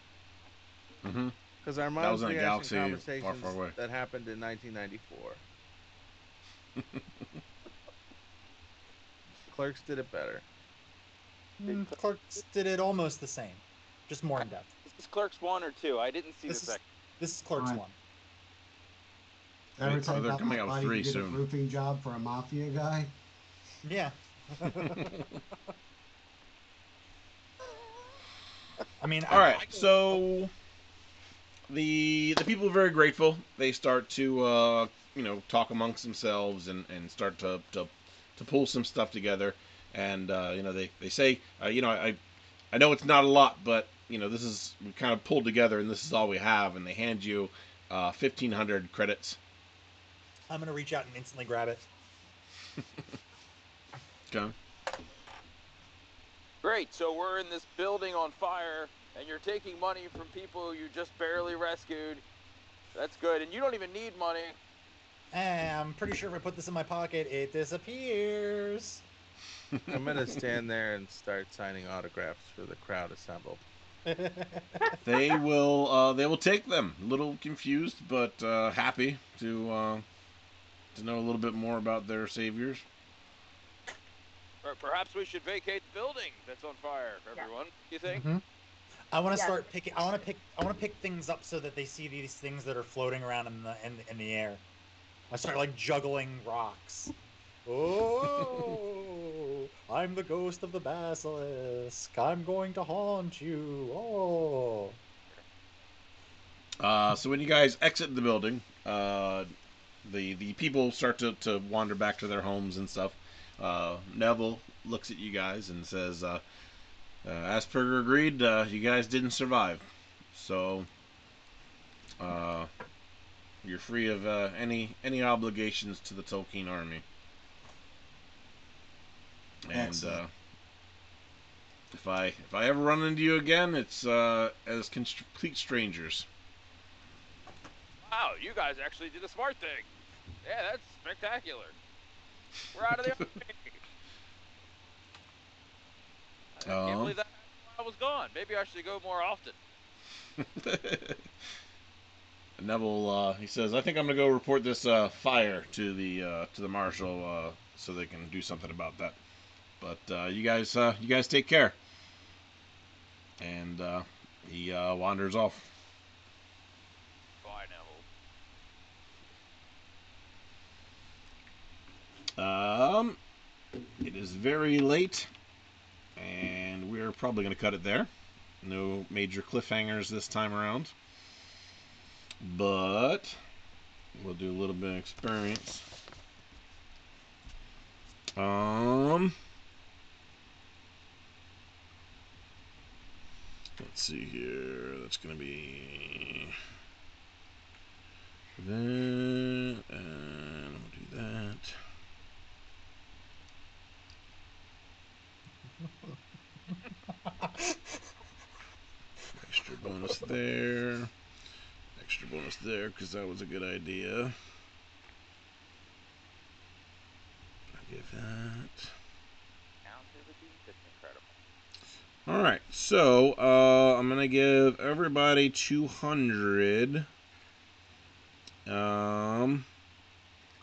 Mm-hmm. Because our That mom's was in a reaction galaxy far, conversations far away. that happened in 1994. Clerks did it better. Clerks did it almost the same, just more in depth. Is this Clerks 1 or 2? I didn't see This the is second. this is Clerks Alright. 1. Ever Wait, so tell you they're about coming my out with buddy 3 who did a soon. roofing job for a mafia guy? Yeah. I mean, All right, so the people are very grateful. They start to talk amongst themselves and start to pull some stuff together. And they say I know it's not a lot, but this is we kind of pulled together and this is all we have. And they hand you 1,500 credits. I'm gonna reach out and instantly grab it. Okay. Great. So we're in this building on fire, and you're taking money from people you just barely rescued. That's good, and you don't even need money. I'm pretty sure if I put this in my pocket, it disappears. I'm gonna stand there and start signing autographs for the crowd assembled. They will take them. A little confused, but happy to know a little bit more about their saviors. Or perhaps we should vacate the building that's on fire. Everyone, you think? Mhm. I want to Yeah. start picking. I want to pick things up so that they see these things that are floating around in the air. I start like juggling rocks. Oh, I'm the ghost of the basilisk. I'm going to haunt you. Oh. So when you guys exit the building, the people start to wander back to their homes and stuff. Neville looks at you guys and says, as per agreed, you guys didn't survive. So you're free of any obligations to the Tolkien army. And Excellent. if I ever run into you again, it's as complete strangers. Wow, you guys actually did a smart thing. Yeah, that's spectacular. We're out of the army. I can't believe that happened while I was gone. Maybe I should go more often. Neville, he says, "I think I'm gonna go report this fire to the marshal so they can do something about that. But you guys take care." And he wanders off. Bye, Neville. It is very late, and we're probably gonna cut it there. No major cliffhangers this time around, but we'll do a little bit of experience. Let's see here. That's gonna be that, and we'll do that. Extra bonus there. Extra bonus there, because that was a good idea. I'll give that. That's incredible. Alright, so I'm going to give everybody 200.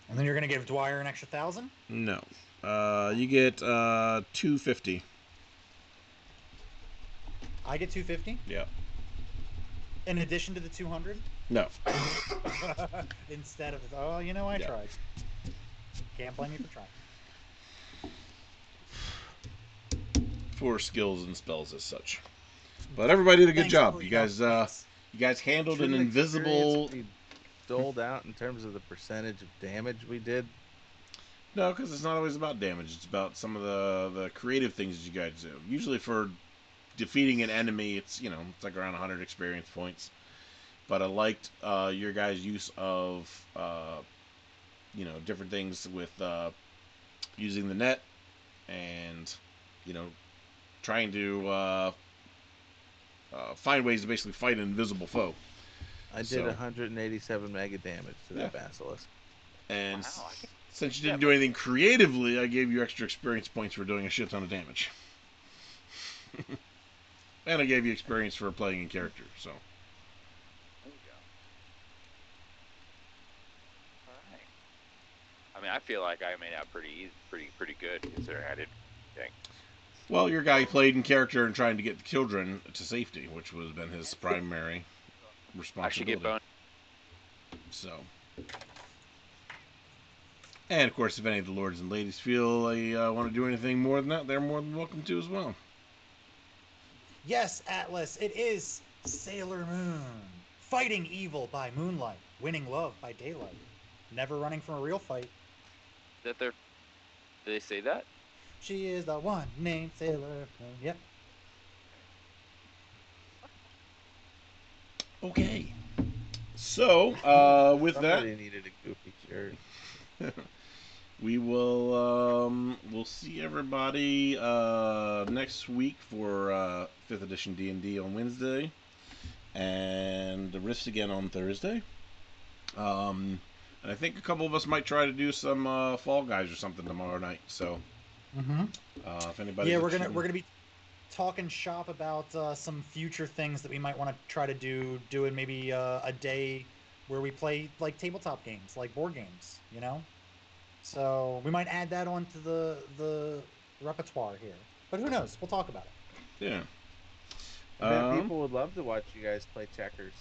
And then you're gonna give Dwyer an extra 1,000. No. You get 250. I get 250 Yeah. in addition to the 200. No. Instead of I Yeah. tried. Can't blame me for trying. For skills and spells as such. But everybody did a good Thanks, job. Blue You guys, Thanks. you guys handled an Shouldn't invisible. experience be doled out in terms of the percentage of damage we did. No, because it's not always about damage. It's about some of the creative things that you guys do. Usually for defeating an enemy, it's it's like around 100 experience points. But I liked your guys' use of different things with using the net and trying to find ways to basically fight an invisible foe. I did So- 187 mega damage to that Yeah. basilisk. And Wow, I can- since you didn't do anything creatively, I gave you extra experience points for doing a shit ton of damage. And I gave you experience for playing in character. So There you go. All right. I mean, I feel like I made out pretty easy, pretty good considering I did think. well, your guy played in character and trying to get the children to safety, which was been his primary I should get responsibility. bonus. So, and of course, if any of the lords and ladies feel they want to do anything more than that, they're more than welcome to as well. Yes, Atlas, it is Sailor Moon. Fighting evil by moonlight, winning love by daylight. Never running from a real fight. That they're. Did they say that? She is the one named Sailor Moon. Yep. Okay. So, with Somebody that, needed a goofy shirt. we will we'll see everybody next week for 5th edition D&D on Wednesday, and the Rifts again on Thursday. And I think a couple of us might try to do some Fall Guys or something tomorrow night. So, Mm-hmm. if anybody's Yeah, we're interested gonna be talking shop about some future things that we might want to try to do. Doing maybe a day where we play like tabletop games, like board games. So we might add that onto the repertoire here. But who knows? We'll talk about it. yeah. I bet people would love to watch you guys play checkers.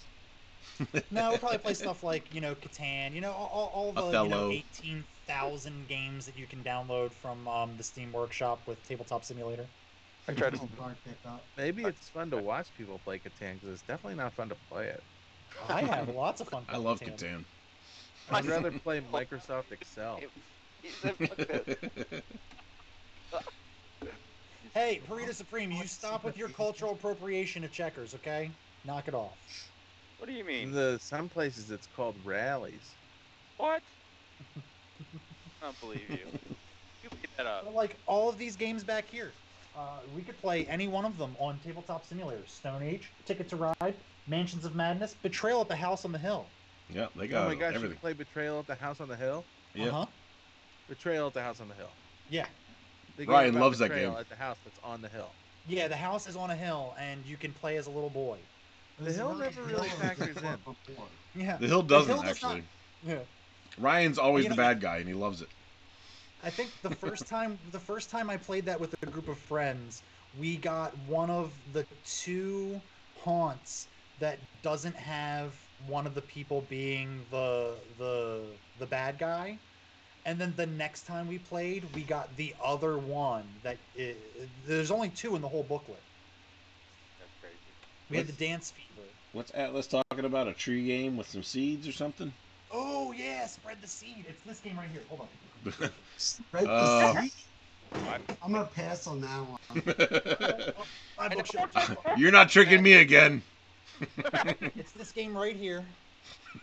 No, we'll probably play stuff like Catan. All the Othello. 18,000 games that you can download from the Steam Workshop with Tabletop Simulator. I tried to. Oh, card pickup. Maybe it's fun to watch people play Catan because it's definitely not fun to play it. I have lots of fun. I playing love Catan. Catan. I'd rather play Microsoft Excel. He said, "Fuck this." Hey, Burrito Supreme, you stop with your cultural appropriation of checkers, okay? Knock it off. What do you mean? In some places it's called rallies. What? I don't believe you. You made that up. But like all of these games back here, we could play any one of them on Tabletop Simulator. Stone Age, Ticket to Ride, Mansions of Madness, Betrayal at the House on the Hill. Yeah, they Oh got my gosh, you everything. can play Betrayal at the House on the Hill? Yeah. Uh-huh. Betrayal at the House on the Hill. Yeah. The Ryan about loves that betrayal game. At the house that's on the hill. Yeah, the house is on a hill, and you can play as a little boy. The hill never really factors in. Before. Yeah. The hill doesn't does actually. not- yeah. Ryan's always You the know- bad guy, and he loves it. I think the first time I played that with a group of friends, we got one of the two haunts that doesn't have one of the people being the bad guy, and then the next time we played, we got the other one there's only two in the whole booklet. That's crazy. We had the dance fever. What's Atlas talking about? A tree game with some seeds or something? Oh yeah, spread the seed. It's this game right here. Hold on. Spread the Uh, seed. I'm gonna pass on that one. My bookshelf. You're not tricking me again. It's this game right here.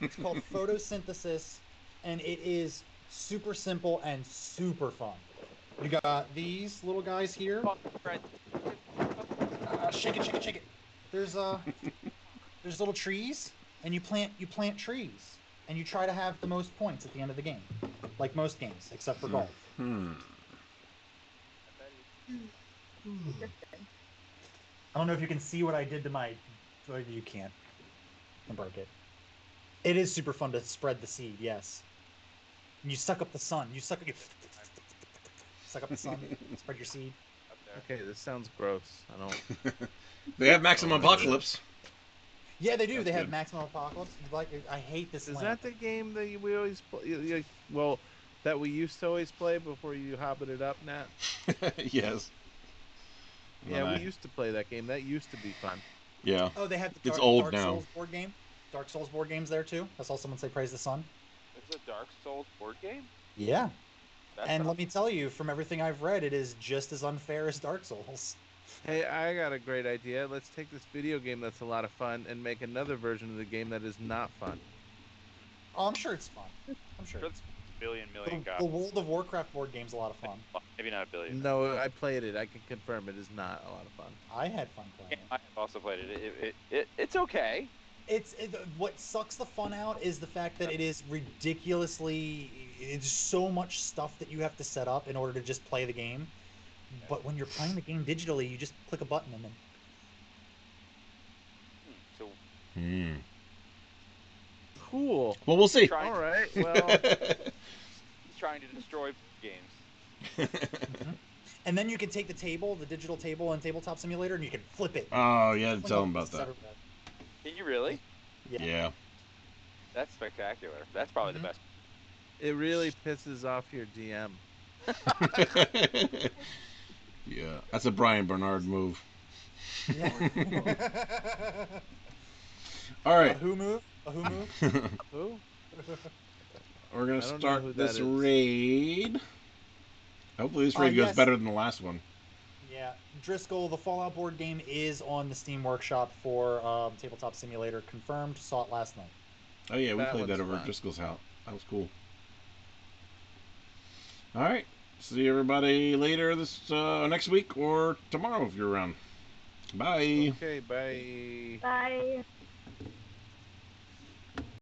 It's called Photosynthesis, and it is super simple and super fun. You got these little guys here. Fred, Shake it, shake it, shake it. There's little trees, and you plant trees, and you try to have the most points at the end of the game, like most games except for golf. I don't know if you can see what I did to my. Oh, you can't. I broke it. It is super fun to spread the seed. Yes. And you suck up the sun. You suck up the sun. Spread your seed. Up there. Okay, this sounds gross. I don't. They have Maximum Apocalypse. Yeah, they do. That's they have good. Maximum Apocalypse. Like, I hate this Is lamp. that the game that we always play? Well, that we used to always play before you hobbit it up, Nat? Yes. Yeah, And we I- used to play that game. That used to be fun. Yeah. Oh, they have the It's old Dark now. Souls board game. Dark Souls board games there too. I saw someone say praise the sun. There's a Dark Souls board game. Yeah. That's And let me tell you, from everything I've read, it is just as unfair as Dark Souls. Hey, I got a great idea. Let's take this video game that's a lot of fun and make another version of the game that is not fun. Oh, I'm sure it's fun. I'm sure. It's million The copies. World of Warcraft board game's a lot of fun. Maybe not a billion. No, I played it. I can confirm it is not a lot of fun. I had fun playing I it. have also played it. It's okay. What sucks the fun out is the fact that it is ridiculously. It's so much stuff that you have to set up in order to just play the game. But when you're playing the game digitally, you just click a button and then. So Hmm. Cool. Well, we'll see. trying, All right. Well, trying to destroy games. And then you can take the table, the digital table, and Tabletop Simulator, and you can flip it. Oh, yeah, tell them about that. Can you really? Yeah. That's spectacular. That's probably the best. it really pisses off your DM. Yeah. That's a Brian Bernard move. Yeah. All right. A who move? A who move? Who? We're going I to don't know start who this that is. raid. Hopefully this raid goes Yes. better than the last one. Yeah, Driscoll, the Fallout board game is on the Steam Workshop for Tabletop Simulator. Confirmed. Saw it last night. Oh, yeah, we That played that one's over at fun. Driscoll's house. That was cool. All right. See everybody later this next week or tomorrow if you're around. Bye. Okay, bye. Bye.